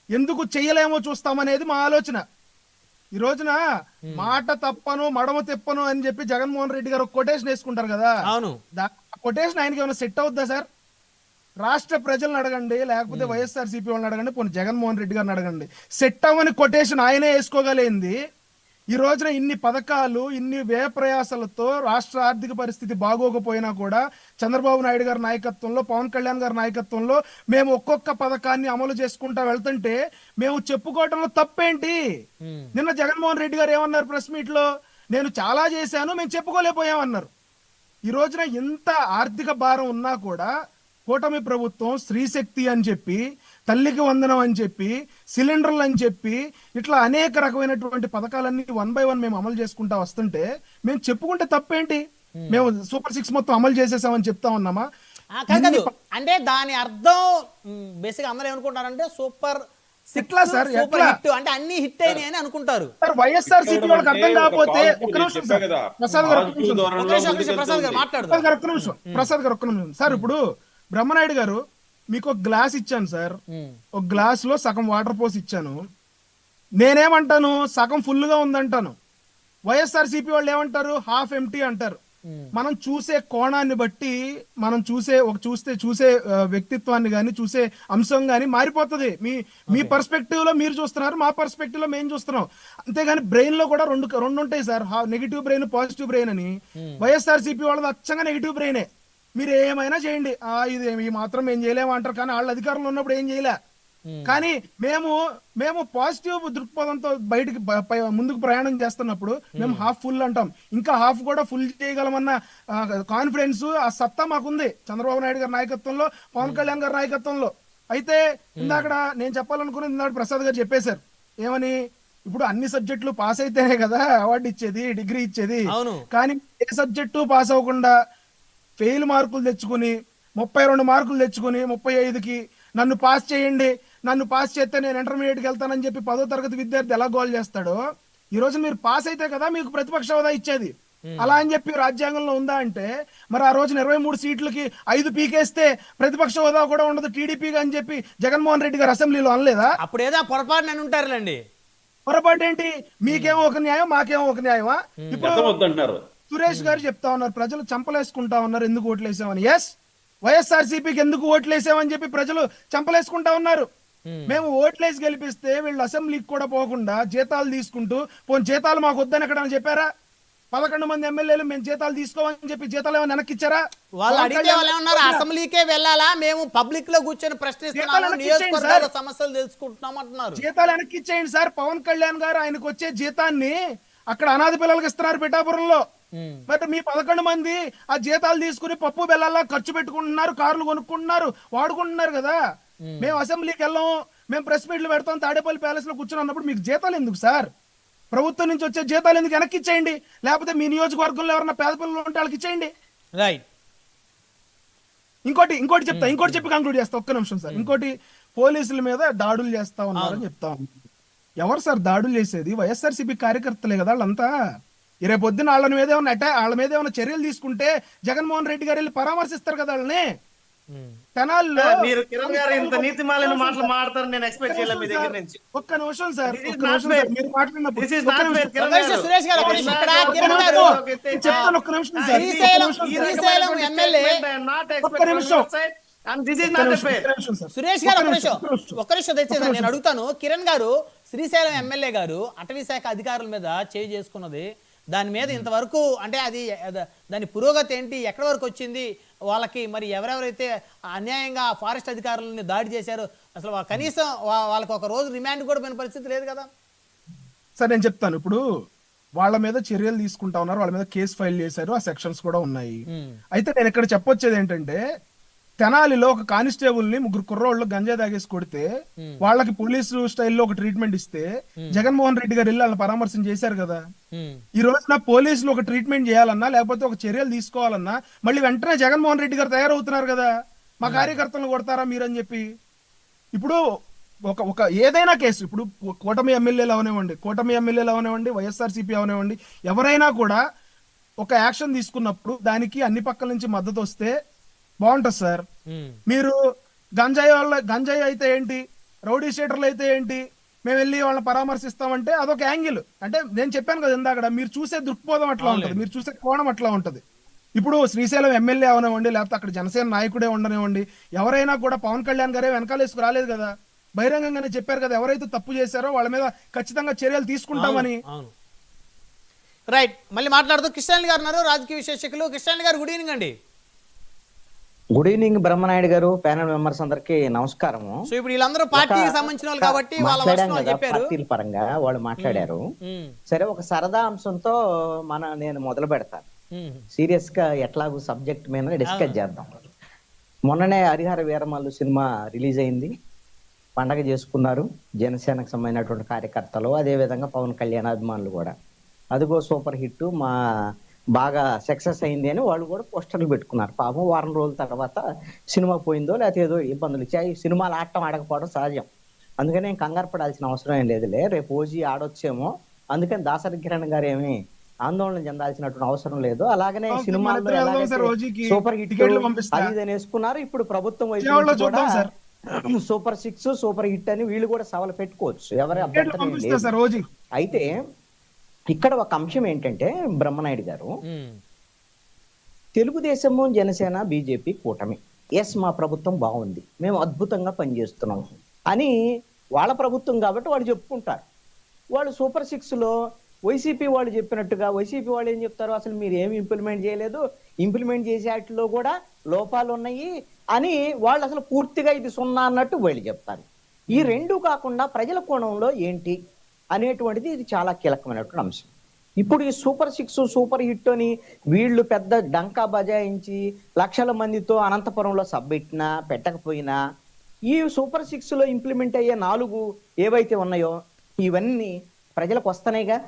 ఎందుకు చెయ్యలేమో చూస్తామనేది మా ఆలోచన. ఈ రోజున మాట తప్పను మడమ తిప్పను అని చెప్పి జగన్మోహన్ రెడ్డి గారు కొటేషన్ వేసుకుంటారు కదా, కొటేషన్ ఆయనకి ఏమైనా సెట్ అవుద్దా సార్? రాష్ట్ర ప్రజలను అడగండి, లేకపోతే వైఎస్ఆర్సీపీ వాళ్ళని అడగండి, పోనీ జగన్మోహన్ రెడ్డి గారిని అడగండి. సెట్ అవ్వని కొటేషన్ ఆయనే వేసుకోగలేంది. ఈ రోజున ఇన్ని పథకాలు, ఇన్ని వ్యయ ప్రయాసాలతో రాష్ట్ర ఆర్థిక పరిస్థితి బాగోకపోయినా కూడా చంద్రబాబు నాయుడు గారి నాయకత్వంలో, పవన్ కళ్యాణ్ గారి నాయకత్వంలో మేము ఒక్కొక్క పథకాన్ని అమలు చేసుకుంటా వెళ్తుంటే మేము చెప్పుకోవటంలో తప్పేంటి? నిన్న జగన్మోహన్ రెడ్డి గారు ఏమన్నారు ప్రెస్ మీట్ లో? నేను చాలా చేశాను, మేము చెప్పుకోలేకపోయామన్నారు. ఈ రోజున ఇంత ఆర్థిక భారం ఉన్నా కూడా కూటమి ప్రభుత్వం స్త్రీశక్తి అని చెప్పి, తల్లికి వందనం అని చెప్పి, సిలిండర్లు అని చెప్పి, ఇట్లా అనేక రకమైనటువంటి పథకాలన్నీ 1 by 1 మేము అమలు చేసుకుంటా వస్తుంటే మేము చెప్పుకుంటే తప్పేంటి? మేము సూపర్ 6 మొత్తం అమలు చేసేసామని చెప్తా ఉన్నామా? అంటే దాని అర్థం బేసిక్ అందరూ ఏమనుకుంటారంటే సూపర్ అంటే అన్ని హిట్ అయినాయి అని అనుకుంటారు. వైఎస్ఆర్సీపీ వాళ్ళకి అర్థం కాకపోతే ప్రసాద్ గారు ఒక్క నిమిషం సార్. ఇప్పుడు బ్రహ్మనాయుడు గారు మీకు ఒక గ్లాస్ ఇచ్చాను సార్, ఒక గ్లాస్ లో సగం వాటర్ పోసి ఇచ్చాను. నేనేమంటాను సగం ఫుల్ గా ఉందంటాను. వైఎస్ఆర్సీపీ వాళ్ళు ఏమంటారు హాఫ్ ఎంటీ అంటారు. మనం చూసే కోణాన్ని బట్టి మనం చూసే వ్యక్తిత్వాన్ని గాని చూసే అంశం గాని మారిపోతుంది. మీ పర్స్పెక్టివ్ లో మీరు చూస్తున్నారు, మా పర్స్పెక్టివ్ లో మేము చూస్తున్నాం. అంతేగాని బ్రెయిన్ లో కూడా రెండు ఉంటాయి sir, negative brain positive brain అని. వైఎస్ఆర్సీపీ వాళ్ళది అచ్చంగా నెగిటివ్ బ్రెయినే. మీరు ఏమైనా చేయండి, ఇది ఈ మాత్రం ఏం చేయలేము అంటారు. కానీ వాళ్ళ అధికారంలో ఉన్నప్పుడు ఏం చేయలే. కానీ మేము పాజిటివ్ దృక్పథంతో బయటికి ముందుకు ప్రయాణం చేస్తున్నప్పుడు మేము హాఫ్ ఫుల్ అంటాం. ఇంకా హాఫ్ కూడా ఫుల్ చేయగలమన్న కాన్ఫిడెన్స్, ఆ సత్తా మాకుంది చంద్రబాబు నాయుడు గారి నాయకత్వంలో, పవన్ కళ్యాణ్ గారి నాయకత్వంలో. అయితే ఇందాక నేను చెప్పాలనుకున్నది ఇందాక ప్రసాద్ గారు చెప్పేశారు ఏమని, ఇప్పుడు అన్ని సబ్జెక్టులు పాస్ అయితేనే కదా అవార్డు ఇచ్చేది, డిగ్రీ ఇచ్చేది. కానీ ఏ సబ్జెక్టు పాస్ అవ్వకుండా ఫెయిల్ మార్కులు తెచ్చుకుని 32 మార్కులు తెచ్చుకుని 35కి నన్ను పాస్ చేయండి, నన్ను పాస్ చేస్తే నేను ఇంటర్మీడియట్కి వెళ్తానని చెప్పి 10వ తరగతి విద్యార్థి ఎలా గోల్ చేస్తాడో, ఈ రోజు మీరు పాస్ అయితే కదా మీకు ప్రతిపక్ష హోదా ఇచ్చేది. అలా అని చెప్పి రాజ్యాంగంలో ఉందా అంటే, మరి ఆ రోజున 23 సీట్లకి 5 పీకేస్తే ప్రతిపక్ష హోదా కూడా ఉండదు టీడీపీగా అని చెప్పి జగన్మోహన్ రెడ్డి గారు అసెంబ్లీలో అనలేదా? అప్పుడు ఏదో పొరపాటు అని ఉంటారులేండి. పొరపాటు ఏంటి? మీకేమో ఒక న్యాయం, మాకేమో ఒక న్యాయమా? ఇప్పుడు సురేష్ గారు చెప్తా ఉన్నారు ప్రజలు చంపలేసుకుంటా ఉన్నారు ఎందుకు ఓట్లేసామని. ఎస్, వైఎస్ఆర్సీపీకి ఎందుకు ఓట్లేసామని చెప్పి ప్రజలు చంపలేసుకుంటా ఉన్నారు. మేము ఓట్లేసి గెలిపిస్తే వీళ్ళు అసెంబ్లీకి కూడా పోకుండా జీతాలు తీసుకుంటూ, జీతాలు మాకు వద్దని ఎక్కడని చెప్పారా? 11 మంది ఎమ్మెల్యేలు మేము జీతాలు తీసుకోమని చెప్పి జీతాలు ఏమైనా వెనక్కి ఇచ్చారా? వాళ్ళు అడిగితే వాళ్ళు ఏమన్నారు, అసెంబ్లీకే వెళ్ళాలా, మేము పబ్లిక్ లో కూర్చొని ప్రశ్నిస్తున్నాము, నియోజకవర్గాల సమస్యలు తెలుసుకుంటున్నాం అంటున్నారు. జీతాలు వెనక్కి ఇచ్చేయండి సార్. పవన్ కళ్యాణ్ గారు ఆయనకు వచ్చే జీతాన్ని అక్కడ అనాథ పిల్లలకి ఇస్తున్నారు పిఠాపురంలో. మరి మీ 11 మంది ఆ జీతాలు తీసుకుని పప్పు బెల్లాలా ఖర్చు పెట్టుకుంటున్నారు, కార్లు కొనుక్కుంటున్నారు, వాడుకుంటున్నారు కదా. మేము అసెంబ్లీకి వెళ్ళాము, మేము ప్రెస్ మీట్లు పెడతాం, తాడేపల్లి ప్యాలెస్ లో కూర్చొని అన్నప్పుడు మీకు జీతాలు ఎందుకు సార్? ప్రభుత్వం నుంచి వచ్చే జీతాలు ఎందుకు వెనక్కి ఇచ్చేయండి, లేకపోతే మీ నియోజకవర్గంలో ఎవరైనా పేద పిల్లలు ఉంటే వాళ్ళకి ఇచ్చేయండి. రైట్. ఇంకోటి చెప్తా, ఇంకోటి చెప్పి కంక్లూడ్ చేస్తా, ఒక్క నిమిషం సార్. ఇంకోటి, పోలీసుల మీద దాడులు చేస్తా ఉన్నారని చెప్తా ఉన్నారు. ఎవరు సార్ దాడులు చేసేది? వైఎస్ఆర్సీపీ కార్యకర్తలే కదా వాళ్ళంతా. రేపొద్దున వాళ్ళ మీద ఏమైనా చర్యలు తీసుకుంటే జగన్మోహన్ రెడ్డి గారు వెళ్ళి పరామర్శిస్తారు కదా వాళ్ళని. తెనాల్లో మీరు కిరణ్ గారు ఇంత నీతిమాలిన మాటలు మాట్లాడతారు నేను ఎక్స్పెక్ట్ చేయలేదు మీ దగ్గర నుంచి. ఒక్క నిమిషం సార్, మీరు మాట్లాడినప్పుడు సురేష్ గారు చెప్తాను, ఒక్క నిమిషం సార్. సురేష్ గారు ఒక్క నిమిషం తెచ్చేదా నేను అడుగుతాను. కిరణ్ గారు, శ్రీశైలం ఎమ్మెల్యే గారు అటవీ శాఖ అధికారుల మీద చేయి చేసుకున్నది, దాని మీద ఇంతవరకు అంటే అది దాని పురోగతి ఏంటి, ఎక్కడి వరకు వచ్చింది, వాళ్ళకి మరి ఎవరెవరైతే అన్యాయంగా ఫారెస్ట్ అధికారులని దాడి చేశారో అసలు కనీసం వాళ్ళకి ఒక రోజు రిమాండ్ కూడా పోయిన పరిస్థితి లేదు కదా సార్. నేను చెప్తాను, ఇప్పుడు వాళ్ళ మీద చర్యలు తీసుకుంటా ఉన్నారు, వాళ్ళ మీద కేసు ఫైల్ చేశారు, ఆ సెక్షన్స్ కూడా ఉన్నాయి. అయితే నేను ఇక్కడ చెప్పొచ్చేది ఏంటంటే, తెనాలిలో ఒక కానిస్టేబుల్ ని 3 కుర్రోళ్ళు గంజా తాగేసి కొడితే వాళ్ళకి పోలీసు స్టైల్లో ఒక ట్రీట్మెంట్ ఇస్తే జగన్మోహన్ రెడ్డి గారు వెళ్ళి వాళ్ళని పరామర్శం చేశారు కదా. ఈ రోజున పోలీసులు ఒక ట్రీట్మెంట్ చేయాలన్నా లేకపోతే ఒక చర్యలు తీసుకోవాలన్నా మళ్ళీ వెంటనే జగన్మోహన్ రెడ్డి గారు తయారవుతున్నారు కదా, మా కార్యకర్తలను కొడతారా మీరని చెప్పి. ఇప్పుడు ఒక ఏదైనా కేసు, ఇప్పుడు కూటమి ఎమ్మెల్యేలు అవనివ్వండి, వైఎస్ఆర్సీపీ అవనివ్వండి, ఎవరైనా కూడా ఒక యాక్షన్ తీసుకున్నప్పుడు దానికి అన్ని పక్కల నుంచి మద్దతు వస్తే బాగుంటది సార్. మీరు గంజాయి అయితే ఏంటి, రౌడీ షీటర్లు అయితే ఏంటి, మేము వెళ్ళి వాళ్ళని పరామర్శిస్తామంటే అదొక యాంగిల్. అంటే నేను చెప్పాను కదా ఇందాక, మీరు చూసే దృక్పథం అట్లా ఉంటది, మీరు చూసే కోణం అట్లా ఉంటది. ఇప్పుడు శ్రీశైలం ఎమ్మెల్యే అవనివ్వండి, లేకపోతే అక్కడ జనసేన నాయకుడే ఉండనివ్వండి, ఎవరైనా కూడా పవన్ కళ్యాణ్ గారే వెనకాలేసుకు రాలేదు కదా, బహిరంగంగానే చెప్పారు కదా ఎవరైతే తప్పు చేశారో వాళ్ళ మీద ఖచ్చితంగా చర్యలు తీసుకుంటామని. రైట్. మళ్ళీ మాట్లాడుతూ కృష్ణారెడ్డి గారు ఉన్నారు, రాజకీయ విశ్లేషకులు. కృష్ణారెడ్డి గారు, గుడ్ ఈవినింగ్ అండి. గుడ్ ఈవినింగ్ బ్రహ్మనాయుడు గారు, ప్యానెల్ మెంబర్స్ అందరికి నమస్కారము. సో ఇప్పుడు వీళ్ళందరూ పార్టీకి సంబంధించిన వాళ్ళు కాబట్టి పార్టీల పరంగా వాళ్ళు మాట్లాడారు. సరే, ఒక సరదా అంశంతో నేను మొదలు పెడతాను. సీరియస్ గా ఎట్లాగూ సబ్జెక్ట్ మీద డిస్కస్ చేద్దాం. మొన్ననే హరిహర వీరమల్లు సినిమా రిలీజ్ అయింది, పండగ చేసుకున్నారు జనసేనకు సంబంధించినటువంటి కార్యకర్తలు, అదే విధంగా పవన్ కళ్యాణ్ అభిమానులు కూడా. అదిగో సూపర్ హిట్, మా బాగా సక్సెస్ అయింది అని వాళ్ళు కూడా పోస్టర్లు పెట్టుకున్నారు. పాపం వారం రోజుల తర్వాత సినిమా పోయిందో లేకపోతే ఏదో ఇబ్బందులు ఇచ్చాయి. సినిమాలు ఆడటం ఆడకపోవడం సహజం, అందుకని కంగారు పడాల్సిన అవసరం ఏం లేదులే, రేపు ఓజీ ఆడొచ్చేమో, అందుకని దాసరి కిరణ్ గారు ఏమి ఆందోళన చెందాల్సినటువంటి అవసరం లేదు. అలాగనే ఓకే, సినిమాల్లో మన ఇద్దరం వెళ్దాం సార్, ఎలాగైతే రోజుకి సూపర్ హిట్ టికెట్లు పంపిస్తా. అది ఇది వేసుకున్నారు, ఇప్పుడు ప్రభుత్వం వైపు విజయవాడలో నుంచి కూడా చూద్దాం సార్. సూపర్ 6 సూపర్ హిట్ అని వీళ్ళు కూడా సవాలు పెట్టుకోవచ్చు, ఎవరి టికెట్లు అభ్యంతరం ఏం పంపిస్తా లేదు. సార్ రోజు. అయితే ఇక్కడ ఒక అంశం ఏంటంటే బ్రహ్మనాయుడు గారు, తెలుగుదేశము జనసేన బీజేపీ కూటమి, ఎస్ మా ప్రభుత్వం బాగుంది, మేము అద్భుతంగా పనిచేస్తున్నాం అని వాళ్ళ ప్రభుత్వం కాబట్టి వాళ్ళు చెప్పుకుంటారు. వాళ్ళు సూపర్ 6లో వైసీపీ వాళ్ళు చెప్పినట్టుగా వైసీపీ వాళ్ళు ఏం చెప్తారు, అసలు మీరు ఏమి ఇంప్లిమెంట్ చేయలేదు, ఇంప్లిమెంట్ చేసే వాటిలో కూడా లోపాలు ఉన్నాయి అని వాళ్ళు అసలు పూర్తిగా ఇది సున్నా అన్నట్టు వీళ్ళు చెప్తారు. ఈ రెండు కాకుండా ప్రజల కోణంలో ఏంటి అనేటువంటిది ఇది చాలా కీలకమైనటువంటి అంశం. ఇప్పుడు ఈ సూపర్ 6 సూపర్ హిట్ అని వీళ్ళు పెద్ద డంకా బజాయించి లక్షల మందితో అనంతపురంలో సభ పెట్టినా పెట్టకపోయినా ఈ సూపర్ 6లో ఇంప్లిమెంట్ అయ్యే 4 ఏవైతే ఉన్నాయో ఇవన్నీ ప్రజలకు వస్తున్నాయిగా.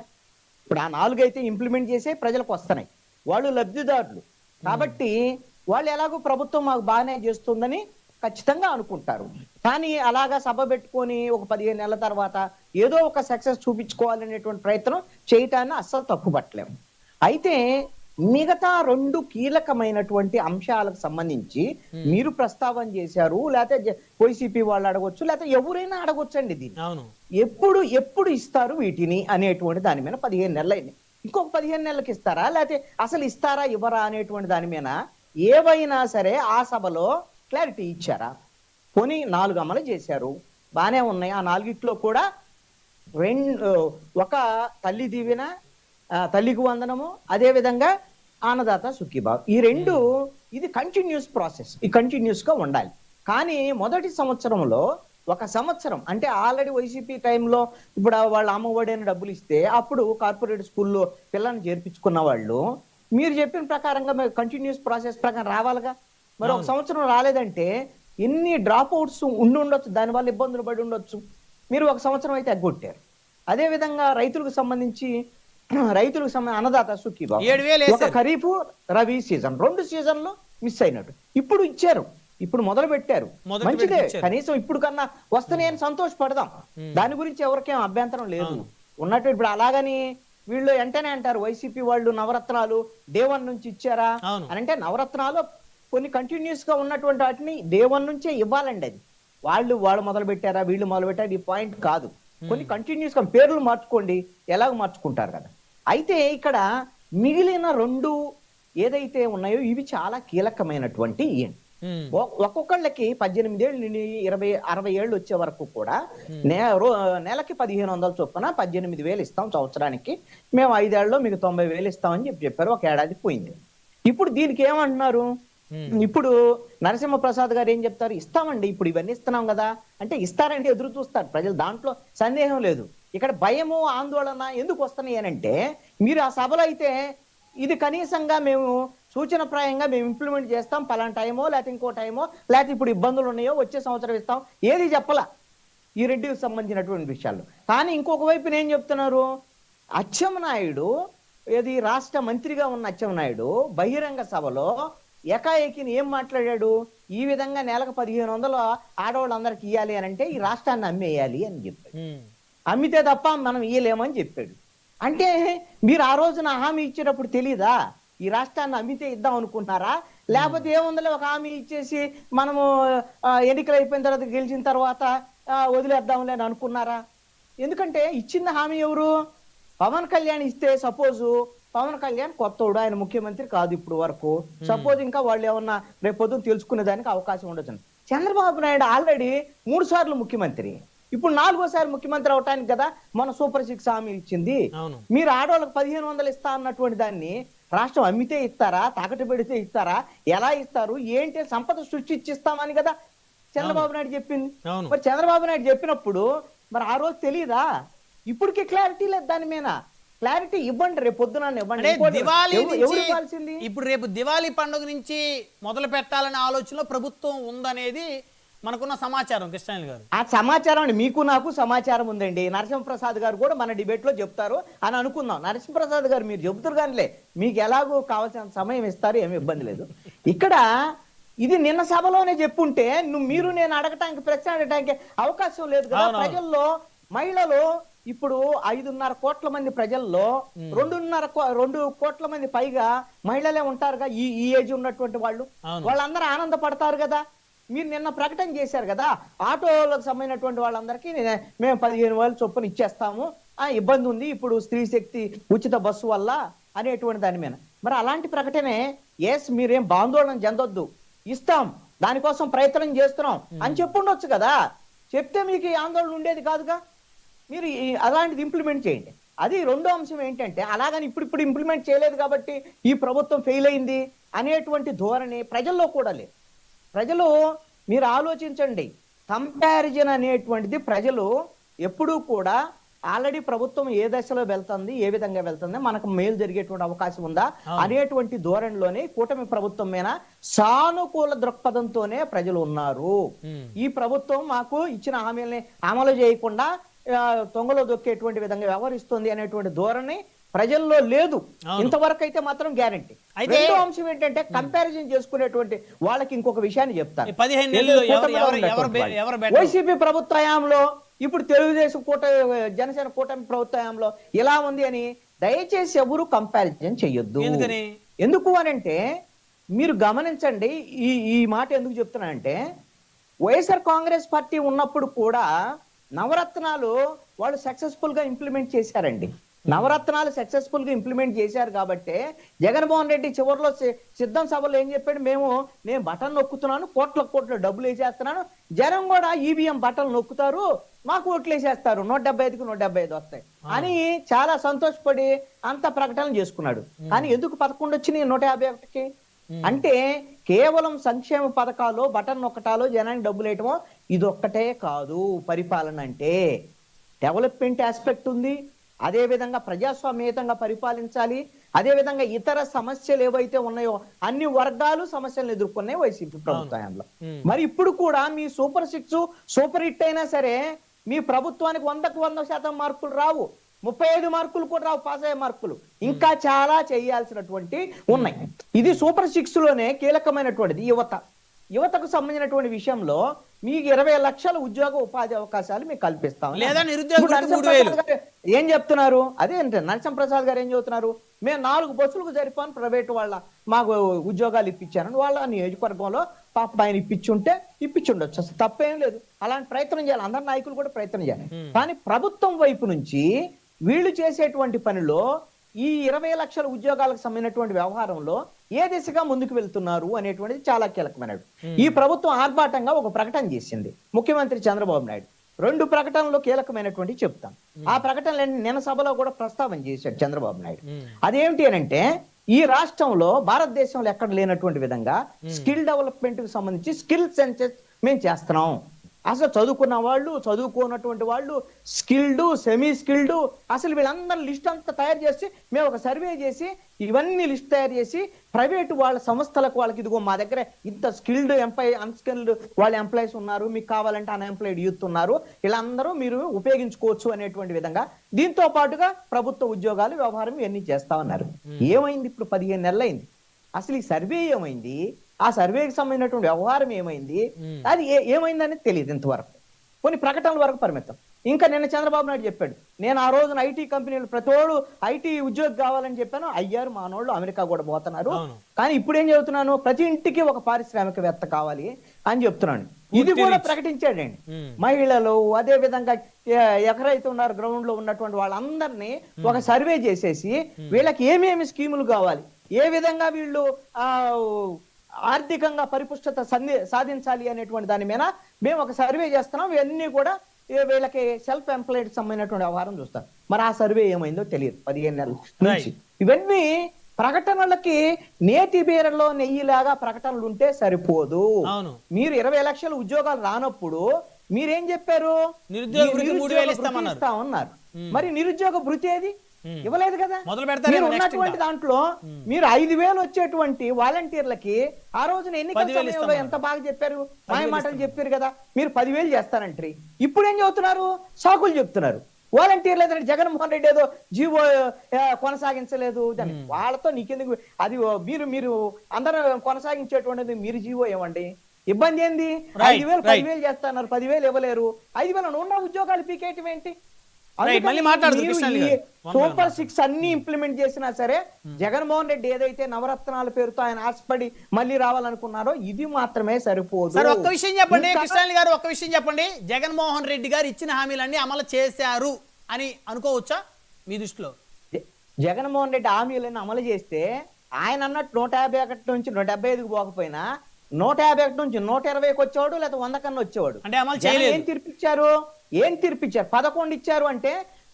ఇప్పుడు ఆ 4 అయితే ఇంప్లిమెంట్ చేసే ప్రజలకు వస్తున్నాయి, వాళ్ళు లబ్ధిదారులు కాబట్టి వాళ్ళు ఎలాగో ప్రభుత్వం మాకు బాగానే చేస్తుందని ఖచ్చితంగా అనుకుంటారు. కానీ అలాగా సభ పెట్టుకొని ఒక 15 నెలల తర్వాత ఏదో ఒక సక్సెస్ చూపించుకోవాలనేటువంటి ప్రయత్నం చేయటాన్ని అస్సలు తప్పుపట్టలేము. అయితే మిగతా 2 కీలకమైనటువంటి అంశాలకు సంబంధించి మీరు ప్రస్తావన చేశారు, లేకపోతే వైసీపీ వాళ్ళు అడగొచ్చు, లేకపోతే ఎవరైనా అడగొచ్చండి దీన్ని. అవును, ఎప్పుడు ఇస్తారు వీటిని అనేటువంటి దాని మీద 15 నెలలైంది, ఇంకొక 15 నెలలకు ఇస్తారా, లేకపోతే అసలు ఇస్తారా ఇవ్వరా అనేటువంటి దాని మీద ఏవైనా సరే ఆ సభలో క్లారిటీ ఇచ్చారా? పోనీ 4 అమలు చేశారు, బానే ఉన్నాయి. ఆ 4ట్లో కూడా ఒక తల్లి దీవెన, తల్లికి వందనము, అదే విధంగా ఆనదాత సుఖీభావ్, ఈ 2 ఇది కంటిన్యూస్ ప్రాసెస్, ఈ కంటిన్యూస్ గా ఉండాలి. కానీ మొదటి సంవత్సరంలో ఒక సంవత్సరం అంటే ఆల్రెడీ వైసీపీ టైంలో ఇప్పుడు వాళ్ళు అమ్మఒడి అని డబ్బులు ఇస్తే అప్పుడు కార్పొరేట్ స్కూల్లో పిల్లల్ని చేర్పించుకున్న వాళ్ళు మీరు చెప్పిన ప్రకారంగా కంటిన్యూస్ ప్రాసెస్ ప్రకారం రావాలిగా. మరి ఒక సంవత్సరం రాలేదంటే ఎన్ని డ్రాప్ అవుట్స్ ఉండొచ్చు, దానివల్ల ఇబ్బందులు పడి ఉండొచ్చు. మీరు ఒక సంవత్సరం అయితే ఎగ్గొట్టారు. అదే విధంగా రైతులకు సంబంధించి అన్నదాత సుఖీభావ్, 7,000 ఒక ఖరీఫ్ రబీ సీజన్ 2 సీజన్లు మిస్ అయినట్టు ఇప్పుడు ఇచ్చారు, ఇప్పుడు మొదలు పెట్టారు, మంచిదే. కనీసం ఇప్పుడు కన్నా వస్తున్నాయని సంతోషపడదాం, దాని గురించి ఎవరికేం అభ్యంతరం లేదు ఉన్నట్టు. ఇప్పుడు అలాగని వీళ్ళు వెంటనే అంటారు వైసీపీ వాళ్ళు నవరత్నాలు డే 1 నుంచి ఇచ్చారా అని. అంటే నవరత్నాలు కొన్ని కంటిన్యూస్ గా ఉన్నటువంటి వాటిని డే 1 నుంచే ఇవ్వాలండి. అది వాళ్ళు మొదలు పెట్టారా వీళ్ళు మొదలు పెట్టారు ఈ పాయింట్ కాదు. కొన్ని కంటిన్యూస్ గా పేర్లు మార్చుకోండి, ఎలాగ మార్చుకుంటారు కదా. అయితే ఇక్కడ మిగిలిన 2 ఏదైతే ఉన్నాయో ఇవి చాలా కీలకమైనటువంటి ఒక్కొక్కళ్ళకి 18 ఏళ్ళు నుండి 20-60 ఏళ్ళు వచ్చే వరకు కూడా నెలకి 1,500 చొప్పున 18,000 ఇస్తాం సంవత్సరానికి, మేము 5 ఏళ్ళలో మీకు 90,000 ఇస్తామని చెప్పారు. ఒక ఏడాది పోయింది. ఇప్పుడు దీనికి ఏమంటున్నారు, ఇప్పుడు నరసింహప్రసాద్ గారు ఏం చెప్తారు, ఇస్తామండి ఇప్పుడు ఇవన్నీ ఇస్తున్నాం కదా అంటే ఇస్తారంటే ఎదురు చూస్తారు ప్రజలు, దాంట్లో సందేహం లేదు. ఇక్కడ భయము ఆందోళన ఎందుకు వస్తున్నాయి అని అంటే మీరు ఆ సభలో అయితే ఇది కనీసంగా మేము సూచనప్రాయంగా మేము ఇంప్లిమెంట్ చేస్తాం పలానా టైమో లేకపోతే ఇంకో టైమో లేకపోతే ఇప్పుడు ఇబ్బందులు ఉన్నాయో వచ్చే సంవత్సరం ఇస్తాం ఏది చెప్పలా ఈ రెడ్డికి సంబంధించినటువంటి విషయాలు. కానీ ఇంకొక వైపు ఏం చెప్తున్నారు, అచ్చెన్నాయుడు ఏది రాష్ట్ర మంత్రిగా ఉన్న అచ్చెన్నాయుడు బహిరంగ సభలో ఏకాఏకిని ఏం మాట్లాడాడు, ఈ విధంగా నెలకు 1,500 ఆడవాళ్ళందరికి ఇవ్వాలి అని అంటే ఈ రాష్ట్రాన్ని అమ్మేయాలి అని చెప్పాడు. అమ్మితే తప్ప మనం ఇయ్యలేమని చెప్పాడు. అంటే మీరు ఆ రోజున హామీ ఇచ్చేటప్పుడు తెలీదా ఈ రాష్ట్రాన్ని అమ్మితే ఇద్దాం అనుకుంటున్నారా, లేకపోతే ఏముందలే ఒక హామీ ఇచ్చేసి మనము ఎన్నికలు అయిపోయిన తర్వాత గెలిచిన తర్వాత వదిలేద్దాంలే అని అనుకున్నారా? ఎందుకంటే ఇచ్చిన హామీ ఎవరు, పవన్ కళ్యాణ్ ఇస్తే సపోజు పవన్ కళ్యాణ్ కొత్తోడు, ఆయన ముఖ్యమంత్రి కాదు ఇప్పుడు వరకు, సపోజ్ ఇంకా వాళ్ళు ఏమన్నా రేపు పొద్దున తెలుసుకునే దానికి అవకాశం ఉండొచ్చు. చంద్రబాబు నాయుడు ఆల్రెడీ 3 సార్లు ముఖ్యమంత్రి, ఇప్పుడు 4వ సారి ముఖ్యమంత్రి అవటానికి కదా మన సూపర్ 6 హామీ ఇచ్చింది. మీరు ఆడవాళ్ళకి 1,500 ఇస్తా అన్నటువంటి దాన్ని రాష్ట్రం అమ్మితే ఇస్తారా, తాకట్టు పెడితే ఇస్తారా, ఎలా ఇస్తారు ఏంటి, సంపద సృష్టిస్తామని కదా చంద్రబాబు నాయుడు చెప్పింది. మరి చంద్రబాబు నాయుడు చెప్పినప్పుడు మరి ఆ రోజు తెలియదా? ఇప్పటికే క్లారిటీ లేదు దాని మీద. క్లారిటీ ఇవ్వండి, రేపు పొద్దున ఇవ్వండి. ఇప్పుడు రేపు దివాళీ పండుగ నుంచి మొదలు పెట్టాలనే ఆలోచనలో ప్రభుత్వం ఉందనేది మనకున్న సమాచారం. కృష్ణాయన్ గారు ఆ సమాచారం అండి, మీకు నాకు సమాచారం ఉందండి. నరసింహప్రసాద్ గారు కూడా మన డిబేట్ లో చెప్తారు అని అనుకుందాం. నరసింహప్రసాద్ గారు మీరు చెబుతారు కానీలే, మీకు ఎలాగో కావాల్సిన సమయం ఇస్తారు, ఏమి ఇబ్బంది లేదు. ఇక్కడ ఇది నిన్న సభలోనే చెప్పుంటే మీరు నేను అడగటానికి ప్రశ్న అడగటానికి అవకాశం లేదు కదా. ప్రజల్లో మహిళలు ఇప్పుడు 5.5 కోట్ల మంది ప్రజల్లో 2 కోట్ల మంది పైగా మహిళలే ఉంటారుగా, ఈ ఏజ్ ఉన్నటువంటి వాళ్ళు. అవును. వాళ్ళందరూ ఆనందపడతారు కదా. మీరు నిన్న ప్రకటన చేశారు కదా, ఆటోలకు సంబంధించినటువంటి వాళ్ళందరికీ మేము 15,000 చొప్పున ఇచ్చేస్తాము, ఇబ్బంది ఉంది ఇప్పుడు స్త్రీ శక్తి ఉచిత బస్సు వల్ల అనేటువంటి దాని మీద. మరి అలాంటి ప్రకటనే మీరేం ఆందోళన చెందొద్దు, ఇస్తాం, దానికోసం ప్రయత్నం చేస్తున్నాం అని చెప్పుండొచ్చు కదా. చెప్తే మీకు ఈ ఆందోళన ఉండేది కాదుగా. మీరు అలాంటిది ఇంప్లిమెంట్ చేయండి. అది రెండో అంశం ఏంటంటే, అలాగని ఇప్పుడు ఇంప్లిమెంట్ చేయలేదు కాబట్టి ఈ ప్రభుత్వం ఫెయిల్ అయింది అనేటువంటి ధోరణి ప్రజల్లో కూడా లేదు. ప్రజలు మీరు ఆలోచించండి, కంపారిజన్ అనేటువంటిది ప్రజలు ఎప్పుడూ కూడా ఆల్రెడీ ప్రభుత్వం ఏ దశలో వెళ్తుంది, ఏ విధంగా వెళ్తుంది, మనకు మేలు జరిగేటువంటి అవకాశం ఉందా అనేటువంటి ధోరణిలోనే కూటమి ప్రభుత్వం మీద సానుకూల దృక్పథంతోనే ప్రజలు ఉన్నారు. ఈ ప్రభుత్వం మాకు ఇచ్చిన హామీల్ని అమలు చేయకుండా తొంగలో దొక్కేటువంటి విధంగా వ్యవహరిస్తుంది అనేటువంటి ధోరణి ప్రజల్లో లేదు ఇంతవరకు అయితే మాత్రం గ్యారంటీ. రెండో అంశం ఏంటంటే, కంపారిజన్ చేసుకునేటువంటి వాళ్ళకి ఇంకొక విషయాన్ని చెప్తాను. వైసీపీ ప్రభుత్వ హయాంలో, ఇప్పుడు తెలుగుదేశం జనసేన కూటమి ప్రభుత్వ హయాంలో ఇలా ఉంది అని దయచేసి ఎవరు కంపారిజన్ చెయ్యొద్దు. ఎందుకు అనంటే, మీరు గమనించండి, ఈ మాట ఎందుకు చెప్తున్నానంటే, వైఎస్ఆర్ కాంగ్రెస్ పార్టీ ఉన్నప్పుడు కూడా నవరత్నాలు వాళ్ళు సక్సెస్ఫుల్ గా ఇంప్లిమెంట్ చేశారండి. నవరత్నాలు సక్సెస్ఫుల్ గా ఇంప్లిమెంట్ చేశారు కాబట్టి జగన్మోహన్ రెడ్డి చివరిలో సిద్ధం సభలో ఏం చెప్పాడు, నేను బటన్ నొక్కుతున్నాను, కోట్ల డబ్బులు వేసేస్తున్నాను, జనం కూడా ఈవీఎం బటన్ నొక్కుతారు, మాకు ఓట్లు వేసేస్తారు, 175కి 175 వస్తాయి అని చాలా సంతోషపడి అంత ప్రకటన చేసుకున్నాడు. కానీ ఎందుకు 11 వచ్చినాయి 151కి? అంటే కేవలం సంక్షేమ పథకాలు బటన్ నొక్కటాలో జనానికి డబ్బులు వేయటమో ఇదొక్కటే కాదు. పరిపాలన అంటే డెవలప్మెంట్ ఆస్పెక్ట్ ఉంది, అదే విధంగా ప్రజాస్వామ్యతంగా పరిపాలించాలి, అదే విధంగా ఇతర సమస్యలు ఏవైతే ఉన్నాయో అన్ని వర్గాలు సమస్యలను ఎదుర్కొన్నాయి వైసీపీ ప్రభుత్వంలో. మరి ఇప్పుడు కూడా మీ సూపర్ 6 సూపర్ హిట్ అయినా సరే మీ ప్రభుత్వానికి 100కు 100% మార్కులు రావు, 35 మార్కులు కూడా రావు, పాస్ అయ్యే మార్కులు. ఇంకా చాలా చేయాల్సినటువంటి ఉన్నాయి. ఇది సూపర్ 6 లోనే కీలకమైనటువంటిది. యువతకు సంబంధించినటువంటి విషయంలో మీకు 20 లక్షల ఉద్యోగ ఉపాధి అవకాశాలు మీకు కల్పిస్తాం. ఏం చెప్తున్నారు? అదే అంటే నరసింహప్రసాద్ గారు ఏం చెబుతున్నారు, మేము 4 బస్సులకు సరిపోను ప్రైవేట్ వాళ్ళ మాకు ఉద్యోగాలు ఇప్పించారని వాళ్ళ నియోజకవర్గంలో పాప ఆయన ఇప్పించుండొచ్చు, అసలు తప్పేం లేదు. అలాంటి ప్రయత్నం చేయాలి, అందరి నాయకులు కూడా ప్రయత్నం చేయాలి. కానీ ప్రభుత్వం వైపు నుంచి వీళ్ళు చేసేటువంటి పనిలో ఈ 20 లక్షల ఉద్యోగాలకు సంబంధించినటువంటి వ్యవహారంలో ఏ దిశగా ముందుకు వెళ్తున్నారు అనేటువంటిది చాలా కీలకమైనది. ఈ ప్రభుత్వం ఆర్భాటంగా ఒక ప్రకటన చేసింది ముఖ్యమంత్రి చంద్రబాబు నాయుడు. 2 ప్రకటనలు కీలకమైనటువంటి చెప్తాను. ఆ ప్రకటనలు నిన్న సభలో కూడా ప్రస్తావన చేశాడు చంద్రబాబు నాయుడు. అదేమిటి అనంటే, ఈ రాష్ట్రంలో భారతదేశంలో ఎక్కడ లేనటువంటి విధంగా స్కిల్ డెవలప్మెంట్ కి సంబంధించి స్కిల్ సెన్సెస్ మేము చేస్తున్నాం. అసలు చదువుకున్న వాళ్ళు, చదువుకున్నటువంటి వాళ్ళు, స్కిల్డ్, సెమీ స్కిల్డ్, అసలు వీళ్ళందరూ లిస్ట్ అంతా తయారు చేసి మేము ఒక సర్వే చేసి ఇవన్నీ లిస్ట్ తయారు చేసి ప్రైవేటు వాళ్ళ సంస్థలకు వాళ్ళకి ఇదిగో మా దగ్గర ఇంత స్కిల్డ్ అన్స్కిల్డ్ వాళ్ళ ఎంప్లాయీస్ ఉన్నారు, మీకు కావాలంటే అన్ఎంప్లాయిడ్ యూత్ ఉన్నారు, వీళ్ళందరూ మీరు ఉపయోగించుకోవచ్చు అనేటువంటి విధంగా దీంతో పాటుగా ప్రభుత్వ ఉద్యోగాలు వ్యవహారం ఇవన్నీ చేస్తా ఉన్నారు. ఏమైంది? ఇప్పుడు 15 నెలలు అయింది. అసలు ఈ సర్వే ఏమైంది? ఆ సర్వేకి సంబంధించినటువంటి వ్యవహారం ఏమైంది? అది ఏమైందని తెలియదు ఇంతవరకు. కొన్ని ప్రకటనల వరకు పరిమితం. ఇంకా నిన్న చంద్రబాబు నాయుడు చెప్పాడు, నేను ఆ రోజున ఐటీ కంపెనీలు ప్రతోడు ఐటీ ఉద్యోగం కావాలని చెప్పాను, అయ్యారు మానోళ్ళు, అమెరికా కూడా పోతున్నారు. కానీ ఇప్పుడు ఏం చెబుతున్నాను, ప్రతి ఇంటికి ఒక పారిశ్రామికవేత్త కావాలి అని చెప్తున్నాను. ఇది కూడా ప్రకటించాడండి. మహిళలు, అదే విధంగా ఎక్కడైతే ఉన్నారు గ్రౌండ్ లో ఉన్నటువంటి వాళ్ళందరినీ ఒక సర్వే చేసేసి వీళ్ళకి ఏమేమి స్కీములు కావాలి, ఏ విధంగా వీళ్ళు ఆర్థికంగా పరిపుష్టత సాధించాలి అనేటువంటి దాని మీద మేము ఒక సర్వే చేస్తున్నాం. ఇవన్నీ కూడా వీళ్ళకి సెల్ఫ్ ఎంప్లాయిడ్ సంబంధించినటువంటి వ్యవహారం చూస్తారు. మరి ఆ సర్వే ఏమైందో తెలియదు 15 నెలల నుంచి. ఇవన్నీ ప్రకటనలకి నేతి బీరలో నెయ్యిలాగా ప్రకటనలు ఉంటే సరిపోదు. మీరు 20 లక్షల ఉద్యోగాలు రానప్పుడు మీరేం చెప్పారు? ఇస్తామన్నారు. మరి నిరుద్యోగ భృతి ఏది? ఇవ్వలేదు కదా. మీరు ఉన్నటువంటి దాంట్లో మీరు 5,000 వచ్చేటువంటి వాలంటీర్లకి ఆ రోజున ఎన్నికల సమయంలో ఎంత బాగా చెప్పారు, మాయ మాటలు చెప్పారు కదా, మీరు 10,000 చేస్తారంటారు. ఇప్పుడు ఏం చెబుతున్నారు? సాకులు చెప్తున్నారు. వాలంటీర్లు ఏదంటే జగన్మోహన్ రెడ్డి ఏదో జీవో కొనసాగించలేదు దాన్ని, వాళ్ళతో నీకెందుకు? అది మీరు అందరూ కొనసాగించేటువంటిది మీరు జీవో ఏమండి? ఇబ్బంది ఏంది? 5,000 10,000 చేస్తున్నారు, 10,000 ఇవ్వలేరు. 5,000 ఉన్న ఉద్యోగాలు పీకేయటం ఏంటి? రైట్, మళ్ళీ మాట్లాడదు కృష్ణాలి గారు. సూపర్ 6 అన్ని ఇంప్లిమెంట్ చేసినా సరే జగన్మోహన్ రెడ్డి ఏదైతే నవరత్నాల పేరుతో ఆయన ఆశపడి మళ్ళీ రావాలనుకున్నారో ఇది మాత్రమే సరిపోదు. సార్ ఒక్క విషయం చెప్పండి కృష్ణాలి గారు, ఒక్క విషయం చెప్పండి. జగన్మోహన్ రెడ్డి గారు ఇచ్చిన హామీలన్నీ అమలు చేశారు అని అనుకోవచ్చా మీ దృష్టిలో? జగన్మోహన్ రెడ్డి హామీలను అమలు చేస్తే ఆయన అన్నట్టు 151 నుంచి 175కి పోకపోయినా 151 నుంచి 120కి వచ్చేవాడు, లేదా 100 కన్నా వచ్చేవాడు. అంటే అమలు జనం చేయలేదు. ఏం తీర్పిచ్చారు? 11 ఇచ్చారు. అంటే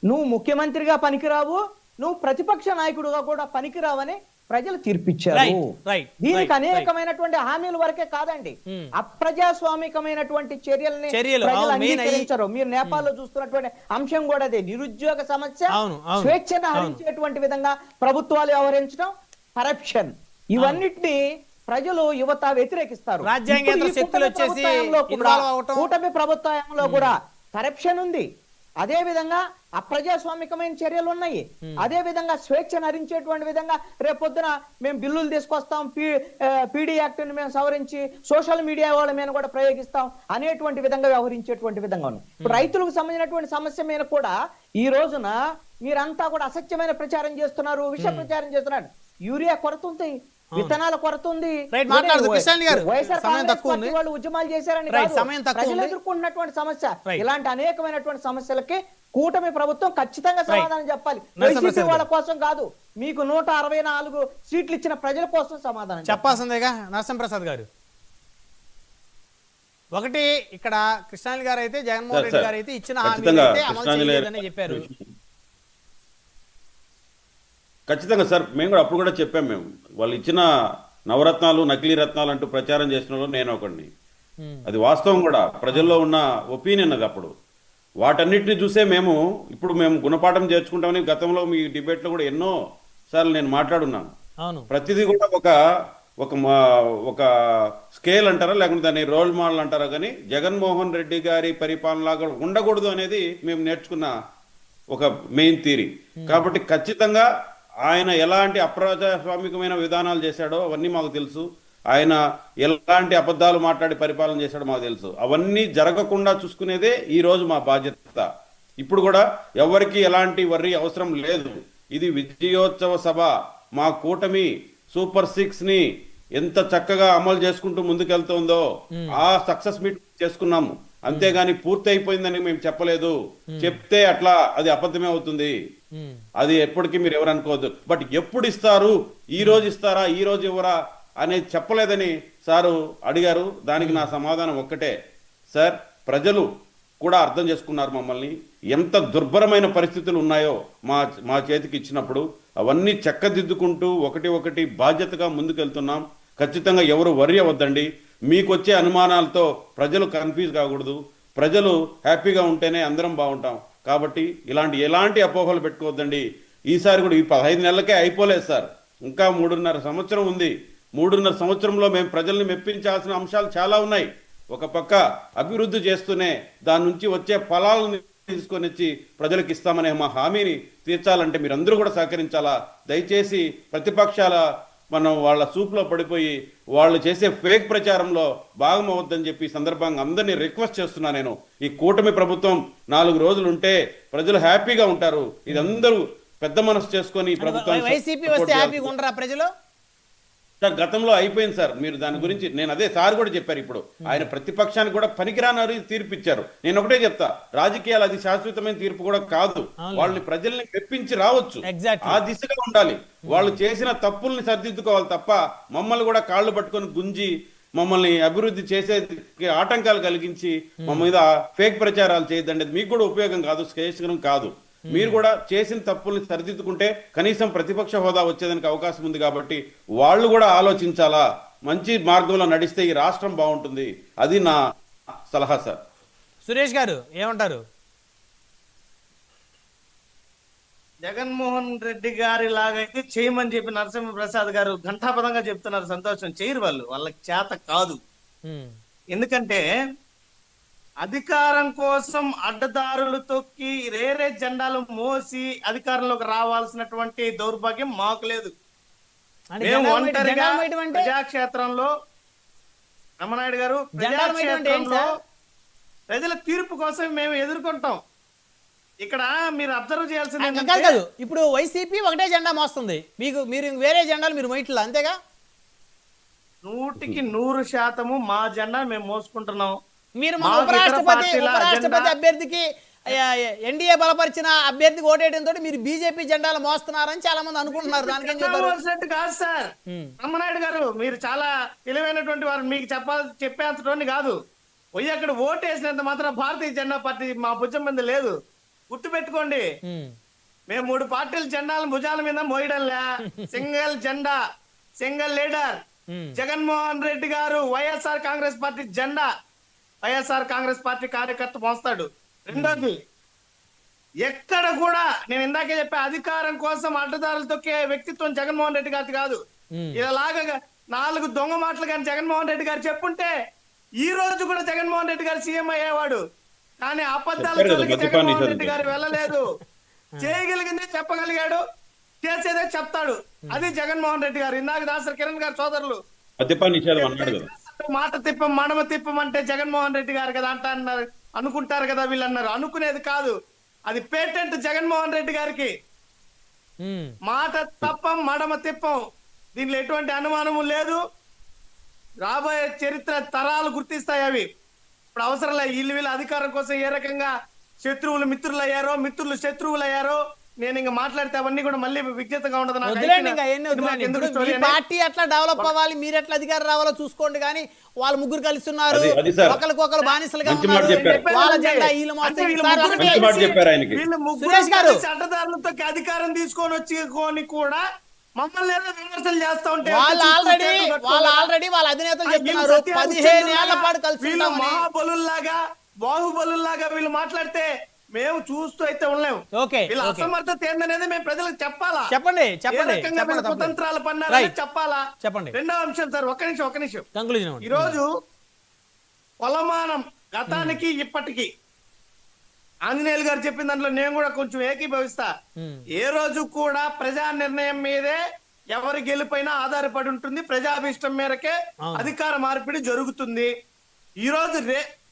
నువ్వు ముఖ్యమంత్రిగా పనికిరావు, నువ్వు ప్రతిపక్ష నాయకుడుగా కూడా పనికిరావని ప్రజలు తీర్పిచ్చారు. రైట్. దీనికి అనేకమైనటువంటి హామీల వరకే కాదండి, అప్రజాస్వామికమైనటువంటి చర్యల్ని ప్రజలు అంగీకరించరు. మీరు నేపాల్లో చూస్తున్నటువంటి అంశం కూడా అదే. నిరుద్యోగ సమస్య, స్వేచ్ఛను హరించేటువంటి విధంగా ప్రభుత్వాలు వ్యవహరించడం, కరప్షన్, ఇవన్నిటిని ప్రజలు యువత వ్యతిరేకిస్తారు. కూటమి ప్రభుత్వంలో కూడా కరప్షన్ ఉంది, అదే విధంగా అప్రజాస్వామికమైన చర్యలు ఉన్నాయి, అదే విధంగా స్వేచ్ఛను హరించేటువంటి విధంగా రేపొద్దున మేము బిల్లులు తీసుకొస్తాం, పీడీ యాక్ట్ ని మేము సవరించి సోషల్ మీడియా వాళ్ళ మీద కూడా ప్రయోగిస్తాం అనేటువంటి విధంగా వ్యవహరించేటువంటి విధంగా ఉంది. ఇప్పుడు రైతులకు సంబంధించినటువంటి సమస్య మీద కూడా ఈ రోజున మీరంతా కూడా అసత్యమైన ప్రచారం చేస్తున్నారు, విష ప్రచారం చేస్తున్నారు. యూరియా కొరత ఉంది, విత్తనాల కొరత ఉంది, వైఎస్ఆర్ కాంగ్రెస్ పార్టీ వాళ్ళు ఉద్యమాలు చేశారని ప్రజలు ఎదుర్కొంటున్నటువంటి సమస్య. ఇలాంటి అనేకమైనటువంటి సమస్యలకి కూటమి ప్రభుత్వం ఖచ్చితంగా సమాధానం చెప్పాలి. వైసీపీ వాళ్ళ కోసం కాదు, మీకు 164 సీట్లు ఇచ్చిన ప్రజల కోసం సమాధానం చెప్పాల్సిందేగా. నరసింహప్రసాద్ గారు, ఒకటి ఇక్కడ కృష్ణాలి గారు అయితే జగన్మోహన్ రెడ్డి గారు అయితే ఇచ్చిన హామీలు అయితే అమలు చేయలేదని చెప్పారు. ఖచ్చితంగా సార్, మేము కూడా అప్పుడు కూడా చెప్పాం. మేము వాళ్ళు ఇచ్చిన నవరత్నాలు నకిలీ రత్నాలు అంటూ ప్రచారం చేసిన వాళ్ళు నేను ఒకడిని. అది వాస్తవం కూడా, ప్రజల్లో ఉన్న ఒపీనియన్ అది. అప్పుడు వాటన్నిటిని చూసే మేము ఇప్పుడు గుణపాఠం చేర్చుకుంటామని గతంలో మీ డిబేట్లో కూడా ఎన్నో సార్లు నేను మాట్లాడున్నాను. ప్రతిదీ కూడా ఒక స్కేల్ అంటారా, లేకుంటే దాన్ని రోల్ మోడల్ అంటారా, కానీ జగన్మోహన్ రెడ్డి గారి పరిపాలనలాగా ఉండకూడదు అనేది మేము నేర్చుకున్న ఒక మెయిన్ థియరీ. కాబట్టి ఖచ్చితంగా ఆయన ఎలాంటి అప్రజాస్వామికమైన విధానాలు చేశాడో అవన్నీ మాకు తెలుసు. ఆయన ఎలాంటి అబద్ధాలు మాట్లాడి పరిపాలన చేశాడో మాకు తెలుసు. అవన్నీ జరగకుండా చూసుకునేదే ఈ రోజు మా బాధ్యత. ఇప్పుడు కూడా ఎవరికి ఎలాంటి వర్రీ అవసరం లేదు. ఇది విజయోత్సవ సభ. మా కూటమి సూపర్ 6 ని ఎంత చక్కగా అమలు చేసుకుంటూ ముందుకెళ్తుందో ఆ సక్సెస్ మీట్ చేసుకున్నాము. అంతేగాని పూర్తి అయిపోయిందని మేము చెప్పలేదు. చెప్తే అట్లా అది అబద్ధమే అవుతుంది. అది ఎప్పటికీ మీరు ఎవరు అనుకోవద్దు. బట్ ఎప్పుడు ఇస్తారు, ఈ రోజు ఇస్తారా, ఈ రోజు ఇవ్వరా అనేది చెప్పలేదని సారు అడిగారు. దానికి నా సమాధానం ఒక్కటే సార్, ప్రజలు కూడా అర్థం చేసుకున్నారు మమ్మల్ని. ఎంత దుర్భరమైన పరిస్థితులు ఉన్నాయో మా చేతికి ఇచ్చినప్పుడు అవన్నీ చక్కదిద్దుకుంటూ ఒకటి బాధ్యతగా ముందుకెళ్తున్నాం. ఖచ్చితంగా ఎవరు వర్రీ అవ్వద్దండి. మీకు వచ్చే అనుమానాలతో ప్రజలు కన్ఫ్యూజ్ కాకూడదు. ప్రజలు హ్యాపీగా ఉంటేనే అందరం బాగుంటాం. కాబట్టి ఎలాంటి అపోహలు పెట్టుకోవద్దండి. ఈసారి కూడా ఈ 15 నెలలకే అయిపోలేదు సార్, ఇంకా 3.5 సంవత్సరం ఉంది. 3.5 సంవత్సరంలో మేము ప్రజల్ని మెప్పించాల్సిన అంశాలు చాలా ఉన్నాయి. ఒక పక్క అభివృద్ధి చేస్తూనే దాని నుంచి వచ్చే ఫలాలను తీసుకొని వచ్చి ప్రజలకు ఇస్తామనే మా హామీని తీర్చాలంటే మీరందరూ కూడా సహకరించాలా. దయచేసి ప్రతిపక్షాల వాళ్ళ సూప్లో పడిపోయి వాళ్ళు చేసే ఫేక్ ప్రచారంలో భాగం అవద్దని చెప్పి సందర్భంగా అందరినీ రిక్వెస్ట్ చేస్తున్నా. నేను ఈ కూటమి ప్రభుత్వం 4 రోజులు ఉంటే ప్రజలు హ్యాపీగా ఉంటారు. ఇది అందరూ పెద్ద మనసు చేసుకొని ప్రజలు సార్ గతంలో అయిపోయింది సార్. మీరు దాని గురించి నేను అదే సార్ కూడా చెప్పారు. ఇప్పుడు ఆయన ప్రతిపక్షానికి కూడా పనికిరాని తీర్పు ఇచ్చారు. నేను ఒకటే చెప్తా, రాజకీయాలు అది శాశ్వతమైన తీర్పు కూడా కాదు. వాళ్ళని ప్రజల్ని మెప్పించి రావచ్చు, ఆ దిశగా ఉండాలి. వాళ్ళు చేసిన తప్పుల్ని సరిదిద్దుకోవాలి తప్ప మమ్మల్ని కూడా కాళ్ళు పట్టుకొని గుంజి మమ్మల్ని అభివృద్ధి చేసే ఆటంకాలు కలిగించి మా మీద ఫేక్ ప్రచారాలు చేయదండి. మీకు కూడా ఉపయోగం కాదు, శ్రేయస్కరం కాదు. మీరు కూడా చేసిన తప్పుల్ని సరిదిద్దుకుంటే కనీసం ప్రతిపక్ష హోదా వచ్చేదానికి అవకాశం ఉంది. కాబట్టి వాళ్ళు కూడా ఆలోచించాలా, మంచి మార్గంలో నడిస్తే ఈ రాష్ట్రం బాగుంటుంది. అది నా సలహా సార్. సురేష్ గారు ఏమంటారు? జగన్మోహన్ రెడ్డి గారి లాగైతే చేయమని చెప్పి నరసింహప్రసాద్ గారు ఘంటాపదంగా చెప్తున్నారు. సంతోషం, చేయరు వాళ్ళకి చేత కాదు. ఎందుకంటే అధికారం కోసం అడ్డదారులు తొక్కి రేరే జెండాలు మోసి అధికారంలోకి రావాల్సినటువంటి దౌర్భాగ్యం మాకు లేదు. మేము ఒంటరిగా ప్రజాక్షేత్రంలో రమణాయుడు గారు, ప్రజాక్షేత్రంలో ప్రజల తీర్పు కోసం మేము ఎదుర్కొంటాం. ఇక్కడ మీరు అబ్జర్వ్ చేయాల్సింది కాదు ఏంటంటే కాదు ఇప్పుడు వైసీపీ ఒకటే జెండా మోస్తుంది, మీరు వేరే జెండాలు మీరు మొయిట్లా అంతేగా? 100% మా జెండా మేము మోసుకుంటున్నాం. మీరు మన మాకు ఇతర ఉపరాష్ట్రపతి పార్టీల అభ్యర్థికి ఎన్డీఏ బలపరిచిన అభ్యర్థికి ఓటేయడంతో మీరు బీజేపీ జెండాలు మోస్తున్నారని చాలా మంది అనుకుంటున్నారు. దానికేం చెప్తారు? వచ్చినట్టు కాదు సార్ బ్రహ్మనాయుడు గారు, మీరు చాలా తెలివైనటువంటి వారు, మీకు చెప్పేంతటోని కాదు. పోయి అక్కడ ఓటేసినంత మాత్రం భారతీయ జెండా పార్టీ మా భుజం మీద లేదు. గుర్తు పెట్టుకోండి, మేము 3 పార్టీల జెండాలను భుజాల మీద మోయడంలే. సింగిల్ జెండా, సింగిల్ లీడర్ జగన్మోహన్ రెడ్డి గారు వైఎస్ఆర్ కాంగ్రెస్ పార్టీ జెండా, వైఎస్ఆర్ కాంగ్రెస్ పార్టీ కార్యకర్త మోస్తాడు. రెండోది, ఎక్కడ కూడా నేను ఇందాకే చెప్పే అధికారం కోసం అడ్డదారులు తొక్కే వ్యక్తిత్వం జగన్మోహన్ రెడ్డి గారి కాదు. ఇలాగా 4 దొంగ మాటలు కానీ జగన్మోహన్ రెడ్డి గారు చెప్పుంటే ఈ రోజు కూడా జగన్మోహన్ రెడ్డి గారు సీఎం అయ్యేవాడు. కానీ అబద్ధాల జోలికి జగన్మోహన్ రెడ్డి గారు వెళ్ళలేదు. చేయగలిగిందే చెప్పగలిగాడు, చేసేదే చెప్తాడు. అది జగన్మోహన్ రెడ్డి గారు. ఇందాక దాసరి కిరణ్ గారు సోదరులు మాట తిప్పం మడమ తిప్పం అంటే జగన్మోహన్ రెడ్డి గారు కదా అంటారు, అనుకుంటారు కదా వీళ్ళు అన్నారు. అనుకునేది కాదు, అది పేటెంట్ జగన్మోహన్ రెడ్డి గారికి. మాట తప్పం మడమ తిప్పం, దీనిలో ఎటువంటి అనుమానము లేదు. రాబోయే చరిత్ర తరాలు గుర్తిస్తాయి అవి. ఇప్పుడు అవసరం లేదు. వీళ్ళు అధికారం కోసం ఏ రకంగా శత్రువులు మిత్రులు అయ్యారో, మిత్రులు శత్రువులు అయ్యారో నేను ఇంకా మాట్లాడితే అవన్నీ కూడా మళ్ళీ విజ్ఞతగా ఉండదు. పార్టీ ఎట్లా డెవలప్ అవ్వాలి, మీరు ఎట్లా అధికారం రావాలో చూసుకోండి. కానీ వాళ్ళు ముగ్గురు కలిసి ఉన్నారు, ఒకరికొకరు బానిసలుగా వాళ్ళ జెండా సురేష్ గారు అడ్డదారులతో అధికారం తీసుకొని వచ్చి కూడా మమ్మల్ని ఏదో విమర్శలు చేస్తా ఉంటే వాళ్ళు ఆల్రెడీ వాళ్ళ అధినేతలు చెప్తున్నారు 15 ఏళ్ల పాటు కలిసి మహాబలుల్లాగా బాహుబలుల్లాగా వీళ్ళు మాట్లాడితే మేము చూస్తూ అయితే ఉండలేము. వీళ్ళ అసమర్థత ఏందనేది మేము ప్రజలకు చెప్పాలా? చెప్పండి. కుతంత్రాలు పన్నారని చెప్పాలా? చెప్పండి. రెండవ అంశం సార్, ఒక్క నిమిషం. ఈరోజు కొలమానం గతానికి ఇప్పటికి ఆంజనేయులు గారు చెప్పిన దాంట్లో నేను కూడా కొంచెం ఏకీభవిస్తా. ఏ రోజు కూడా ప్రజా నిర్ణయం మీదే ఎవరి గెలుపైనా ఆధారపడి ఉంటుంది. ప్రజాభిష్టం మేరకే అధికార మార్పిడి జరుగుతుంది. ఈ రోజు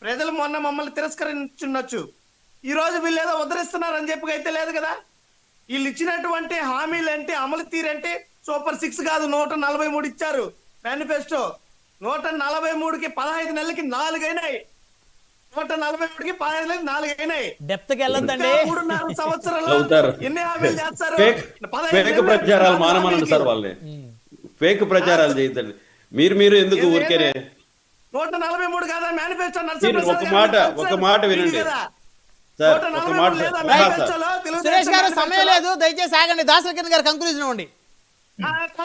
ప్రజలు మొన్న మమ్మల్ని తిరస్కరించుండొచ్చు, ఈ రోజు వీళ్ళు ఏదో ఉద్ధరిస్తున్నారని చెప్పి అయితే లేదు కదా. వీళ్ళు ఇచ్చినటువంటి హామీలు ఏంటి, అమలు తీరంటే సూపర్ 6 కాదు 143 ఇచ్చారు మేనిఫెస్టో. 143కి 15 నెలలకి 4 అయినాయి. 143కి 15 నెలలకి 4 అయినాయి. డెప్త్ కి వెళ్ళొద్దండి. 3.5 సంవత్సరాలు ఎన్ని హామీలు చేస్తారు? ఫేక్ ప్రచారాలు మానమనండి సార్, వాళ్ళే ఫేక్ ప్రచారాలు చేయొద్దండి. మీరు ఎందుకు ఊరికేనే 143 కాదా మేనిఫెస్టో? ఒక మాట వినండి సార్, ఒక మాట. సురేష్ గారు సమయం లేదు, దయచేసి ఆగండి. దాసరి కిరణ్ గారు కంక్లూజన్ ఇవ్వండి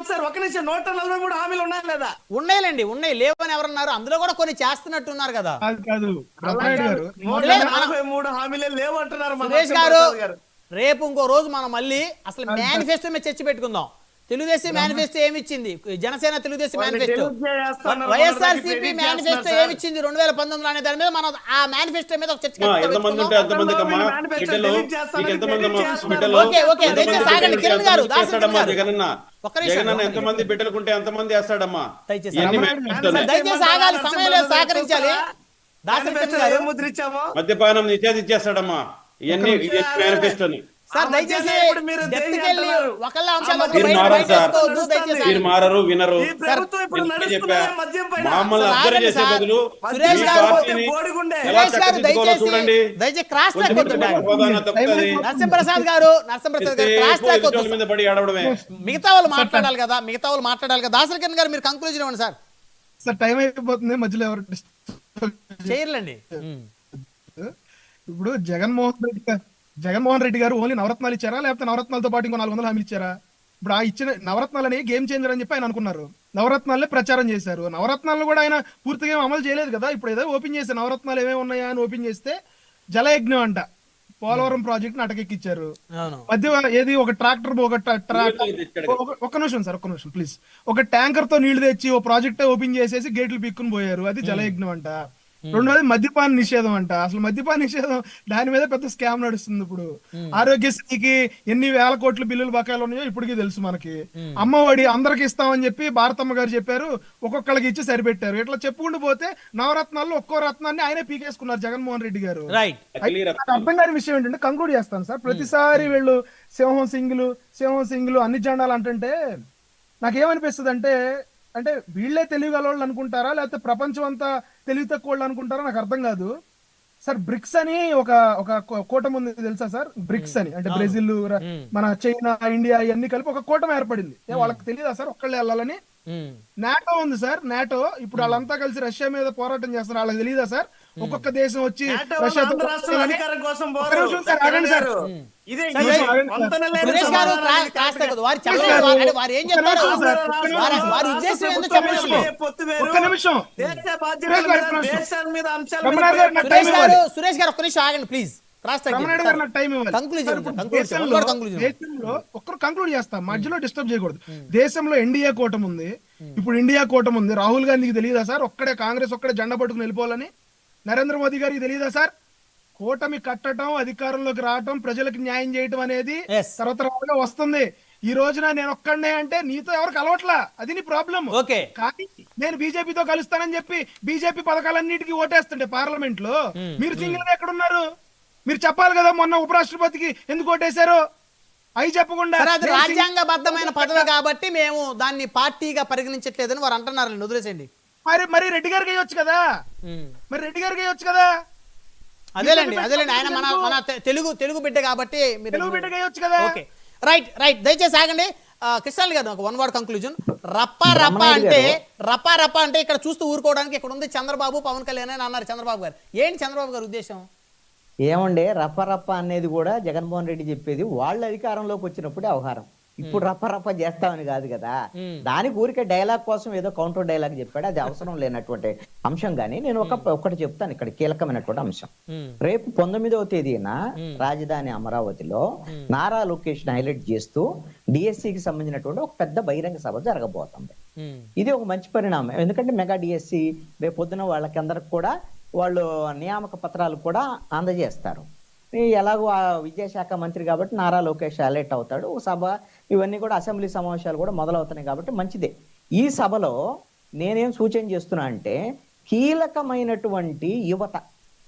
సార్. ఒక నిమిషం, 143 హామీలు ఉన్నాయి లేదా? ఉన్నాయి లేవని ఎవరన్నారు? అందులో కూడా కొన్ని చేస్తున్నట్టున్నారు కదా. 143 హామీలే లేవు అంటున్నారు సురేష్ గారు. రేపు ఇంకో రోజు మనం మళ్ళీ అసలు మేనిఫెస్టో మీద చర్చ పెట్టుకుందాం. తెలుగుదేశం మేనిఫెస్టో ఏమిచ్చింది, Janasena Telugu Desam manifesto, YSRCP manifesto ఏమిచ్చింది 2019 అనే దాని మీద మనం ఆ మేనిఫెస్టో మీద ఒక చర్చ ఎంతమంది బిడ్డలుకుంటే ఎంతమంది వేస్తాడమ్మా. దయచేసి ఆగాలి, సమయం లేదు, సహకరించాలి. మద్యపానం నిషేధించేస్తాడమ్మా. ఇవన్నీ మేనిఫెస్టోని సార్ దయచేసి మీరు మారరు, వినరు. మమ్మల్ని అబ్జర్వ్ చేసే బదులు చూడండి. నరసింహప్రసాద్ గారు మీద పడి ఆడవడమే. మిగతా వాళ్ళు మాట్లాడాలి కదా. దాసరి కిరణ్ గారు మీరు కంక్లూజన్ ఇవ్వండి సార్. టైం అయిపోతుంది, మధ్యలో ఎవరు చేయర్లండి. ఇప్పుడు జగన్మోహన్ రెడ్డి గారు ఓన్లీ నవరత్నాలు ఇచ్చారా, లేకపోతే నవరత్నాలతో పాటు ఇంకో 400 హామీలు ఇచ్చారా? ఇప్పుడు ఆ ఇచ్చిన నవరత్నాలని గేమ్ చేంజర్ అని చెప్పి ఆయన అనుకున్నారు. నవరత్నాలే ప్రచారం చేశారు. నవరత్నాలు కూడా ఆయన పూర్తిగా అమలు చేయలేదు కదా. ఇప్పుడు ఏదో ఓపెన్ చేస్తే నవరత్నాలు ఏమేమి ఉన్నాయా అని ఓపెన్ చేస్తే జలయజ్ఞం అంట, పోలవరం ప్రాజెక్ట్ అటకెక్కిచ్చారు. మధ్య ఏది ఒక ట్రాక్టర్ ఒక్క నిమిషం సార్, ఒక్క నిమిషం ప్లీజ్. ఒక ట్యాంకర్ తో నీళ్లు తెచ్చి ఓ ప్రాజెక్ట్ ఓపెన్ చేసేసి గేట్లు పీక్కుని పోయారు. అది జలయజ్ఞం అంట. రెండోది మద్యపాన నిషేధం అంట. అసలు మద్యపాన నిషేధం దాని మీద పెద్ద స్కామ్ నడుస్తుంది ఇప్పుడు. ఆరోగ్యశ్రీకి ఎన్ని వేల కోట్ల బిల్లులు బకాయిలు ఉన్నాయో ఇప్పటికీ తెలుసు మనకి. అమ్మఒడి అందరికి ఇస్తామని చెప్పి భారతమ్మ గారు చెప్పారు, ఒక్కొక్కళ్ళకి ఇచ్చి సరిపెట్టారు. ఇట్లా చెప్పుకుంటూ పోతే నవరత్నాల్లో ఒక్కో రత్నాన్ని ఆయనే పీకేసుకున్నారు జగన్మోహన్ రెడ్డి గారు. రైట్. నాకు అర్థం కాని విషయం ఏంటంటే, కంక్లూడ్ చేస్తాను సార్, ప్రతిసారి వీళ్ళు సింహం సింగులు అన్ని జెండాలు అంటుంటే నాకేమనిపిస్తుంది అంటే వీళ్ళే తెలియగలవాళ్ళు అనుకుంటారా, లేకపోతే ప్రపంచం అంతా తెలివి తక్కువ వాళ్ళు అనుకుంటారా నాకు అర్థం కాదు సార్. బ్రిక్స్ అని ఒక కూటమి ఉంది తెలుసా సార్? బ్రిక్స్ అని అంటే బ్రెజిల్, మన చైనా, ఇండియా ఇవన్నీ కలిపి ఒక కూటమి ఏర్పడింది. వాళ్ళకి తెలియదా సార్ ఒక్కళ్ళే వెళ్ళాలని? నాటో ఉంది సార్. నాటో ఇప్పుడు వాళ్ళంతా కలిసి రష్యా మీద పోరాటం చేస్తారు. వాళ్ళకి తెలియదా సార్ ఒక్కొక్క దేశం వచ్చి రష్యాతో అధికారం కోసం సురేష్ గారు కాస్త కదా వారు చెప్పలేదు, వారు ఏం చెప్తారు, వారి ఉద్దేశం ఏందో చెప్పండి. ఒక్క నిమిషం సురేష్ గారు ఒక్క నిమిషం ఆగండి ప్లీజ్. ఒక్కరు కంక్లూడ్ చేస్తాం, మధ్యలో డిస్టర్బ్ చేయకూడదు. దేశంలో ఎన్డీఏ కూటమి ఉంది. ఇప్పుడు ఇండియా కూటమి ఉంది. రాహుల్ గాంధీకి తెలియదా సార్ ఒక్కడే కాంగ్రెస్ ఒక్కడే జెండా పట్టుకుని వెళ్ళిపోవాలని? నరేంద్ర మోదీ గారికి తెలియదా సార్ కూటమి కట్టడం, అధికారంలోకి రావటం, ప్రజలకు న్యాయం చేయటం అనేది తరతరాలుగా వస్తుంది. ఈ రోజున నేను ఒక్కడే అంటే నీతో ఎవరు కలవట్లా, అది నీ ప్రాబ్లం. కానీ నేను బీజేపీతో కలుస్తానని చెప్పి బీజేపీ పథకాలన్నిటికీ ఓటేస్తుంటే పార్లమెంట్ లో మీరు సింగిల్ గా ఎక్కడున్నారు? మీరు చెప్పాలి కదా మొన్న ఉపరాష్ట్రపతికి ఎందుకు ఓటేశారో అవి చెప్పకుండా. రాజ్యాంగబద్ధమైన పదవి కాబట్టి మేము దాన్ని పార్టీగా పరిగణించట్లేదని వారు అంటున్నారు. వదిలేసేయండి. మరి రెడ్డి గారికి వేయొచ్చు కదా, అదేలేండి ఆయన మన తెలుగు బిడ్డ కాబట్టి ఓకే రైట్. దయచేసి ఆగండి. కృష్ణాలి గారు ఒక వన్ వర్డ్ కంక్లూజన్. రప్పా అంటే ఇక్కడ చూస్తూ ఊరుకోవడానికి ఇక్కడ ఉంది చంద్రబాబు, పవన్ కళ్యాణ్ అని అన్నారు చంద్రబాబు గారు. ఏంటి చంద్రబాబు గారి ఉద్దేశం? ఏమండే రప్ప అనేది కూడా జగన్మోహన్ రెడ్డి చెప్పేది వాళ్ళు అధికారంలోకి వచ్చినప్పుడే వ్యవహారం. ఇప్పుడు రప్ప చేస్తామని కాదు కదా. దానికి ఊరికే డైలాగ్ కోసం ఏదో కౌంటర్ డైలాగ్ చెప్పాడు, అది అవసరం లేనటువంటి అంశం. కానీ నేను ఒకటి చెప్తాను ఇక్కడ కీలకమైనటువంటి అంశం. రేపు 19వ తేదీన రాజధాని అమరావతిలో నారా లోకేష్ హైలైట్ చేస్తూ డిఎస్సికి సంబంధించినటువంటి ఒక పెద్ద బహిరంగ సభ జరగబోతుంది. ఇది ఒక మంచి పరిణామం. ఎందుకంటే మెగా డిఎస్సి రేపు పొద్దున వాళ్ళకందరికి కూడా వాళ్ళు నియామక పత్రాలు కూడా అందజేస్తారు. ఎలాగో ఆ విద్యాశాఖ మంత్రి కాబట్టి నారా లోకేష్ హైలైట్ అవుతాడు. సభ ఇవన్నీ కూడా అసెంబ్లీ సమావేశాలు కూడా మొదలవుతున్నాయి కాబట్టి మంచిదే. ఈ సభలో నేనేం సూచన చేస్తున్నా అంటే కీలకమైనటువంటి యువత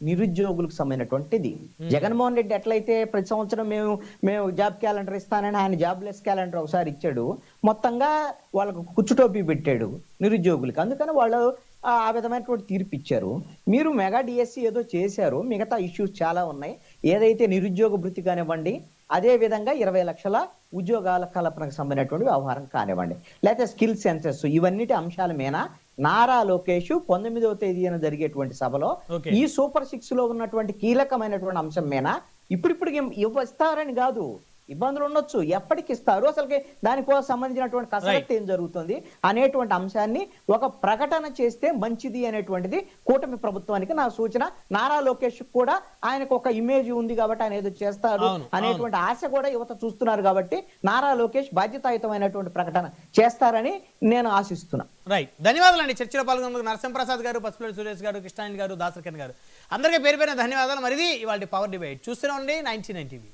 నిరుద్యోగులకు సంబంధించినటువంటిది. జగన్మోహన్ రెడ్డి ఎట్లయితే ప్రతి సంవత్సరం మేము జాబ్ క్యాలెండర్ ఇస్తానని ఆయన జాబ్లెస్ క్యాలెండర్ ఒకసారి ఇచ్చాడు, మొత్తంగా వాళ్ళకు కుచ్చుటోపీ పెట్టాడు నిరుద్యోగులకు. అందుకని వాళ్ళు ఆ విధమైనటువంటి తీర్పు ఇచ్చారు. మీరు మెగా డిఎస్సి ఏదో చేశారు, మిగతా ఇష్యూస్ చాలా ఉన్నాయి. ఏదైతే నిరుద్యోగ భృతి కానివ్వండి, అదే విధంగా 20 లక్షల ఉద్యోగాల కల్పనకు సంబంధించినటువంటి వ్యవహారం కానివ్వండి, లేకపోతే స్కిల్ సెన్సెస్, ఇవన్నిటి అంశాల మీద నారా లోకేష్ 19వ తేదీన జరిగేటువంటి సభలో ఈ సూపర్ 6 లో ఉన్నటువంటి కీలకమైనటువంటి అంశం మీద ఇప్పుడు ఇస్తారని కాదు, ఇబ్బందులు ఉండొచ్చు, ఎప్పటికి ఇస్తారు, అసలుకి దానికోసం సంబంధించినటువంటి కసరత్తు ఏం జరుగుతుంది అనేటువంటి అంశాన్ని ఒక ప్రకటన చేస్తే మంచిది అనేటువంటిది కూటమి ప్రభుత్వానికి నా సూచన. నారా లోకేష్ కూడా ఆయనకు ఒక ఇమేజ్ ఉంది కాబట్టి ఆయన ఏదో చేస్తారు అనేటువంటి ఆశ కూడా యువత చూస్తున్నారు కాబట్టి నారా లోకేష్ బాధ్యతాయుతమైనటువంటి ప్రకటన చేస్తారని నేను ఆశిస్తున్నా. రైట్. ధన్యవాదాలు అండి. చర్చలో పాల్గొన్నందుకు నరసింహప్రసాద్ గారు, పసుపులేటి సురేష్ గారు, కృష్ణాయన్ గారు, దాసరకన్ గారు, అందరికీ పేరు ధన్యవాదాలు. మరిది ఇవాళ పవర్ డిబేట్ చూస్తూనే ఉండి 99 టీవీ.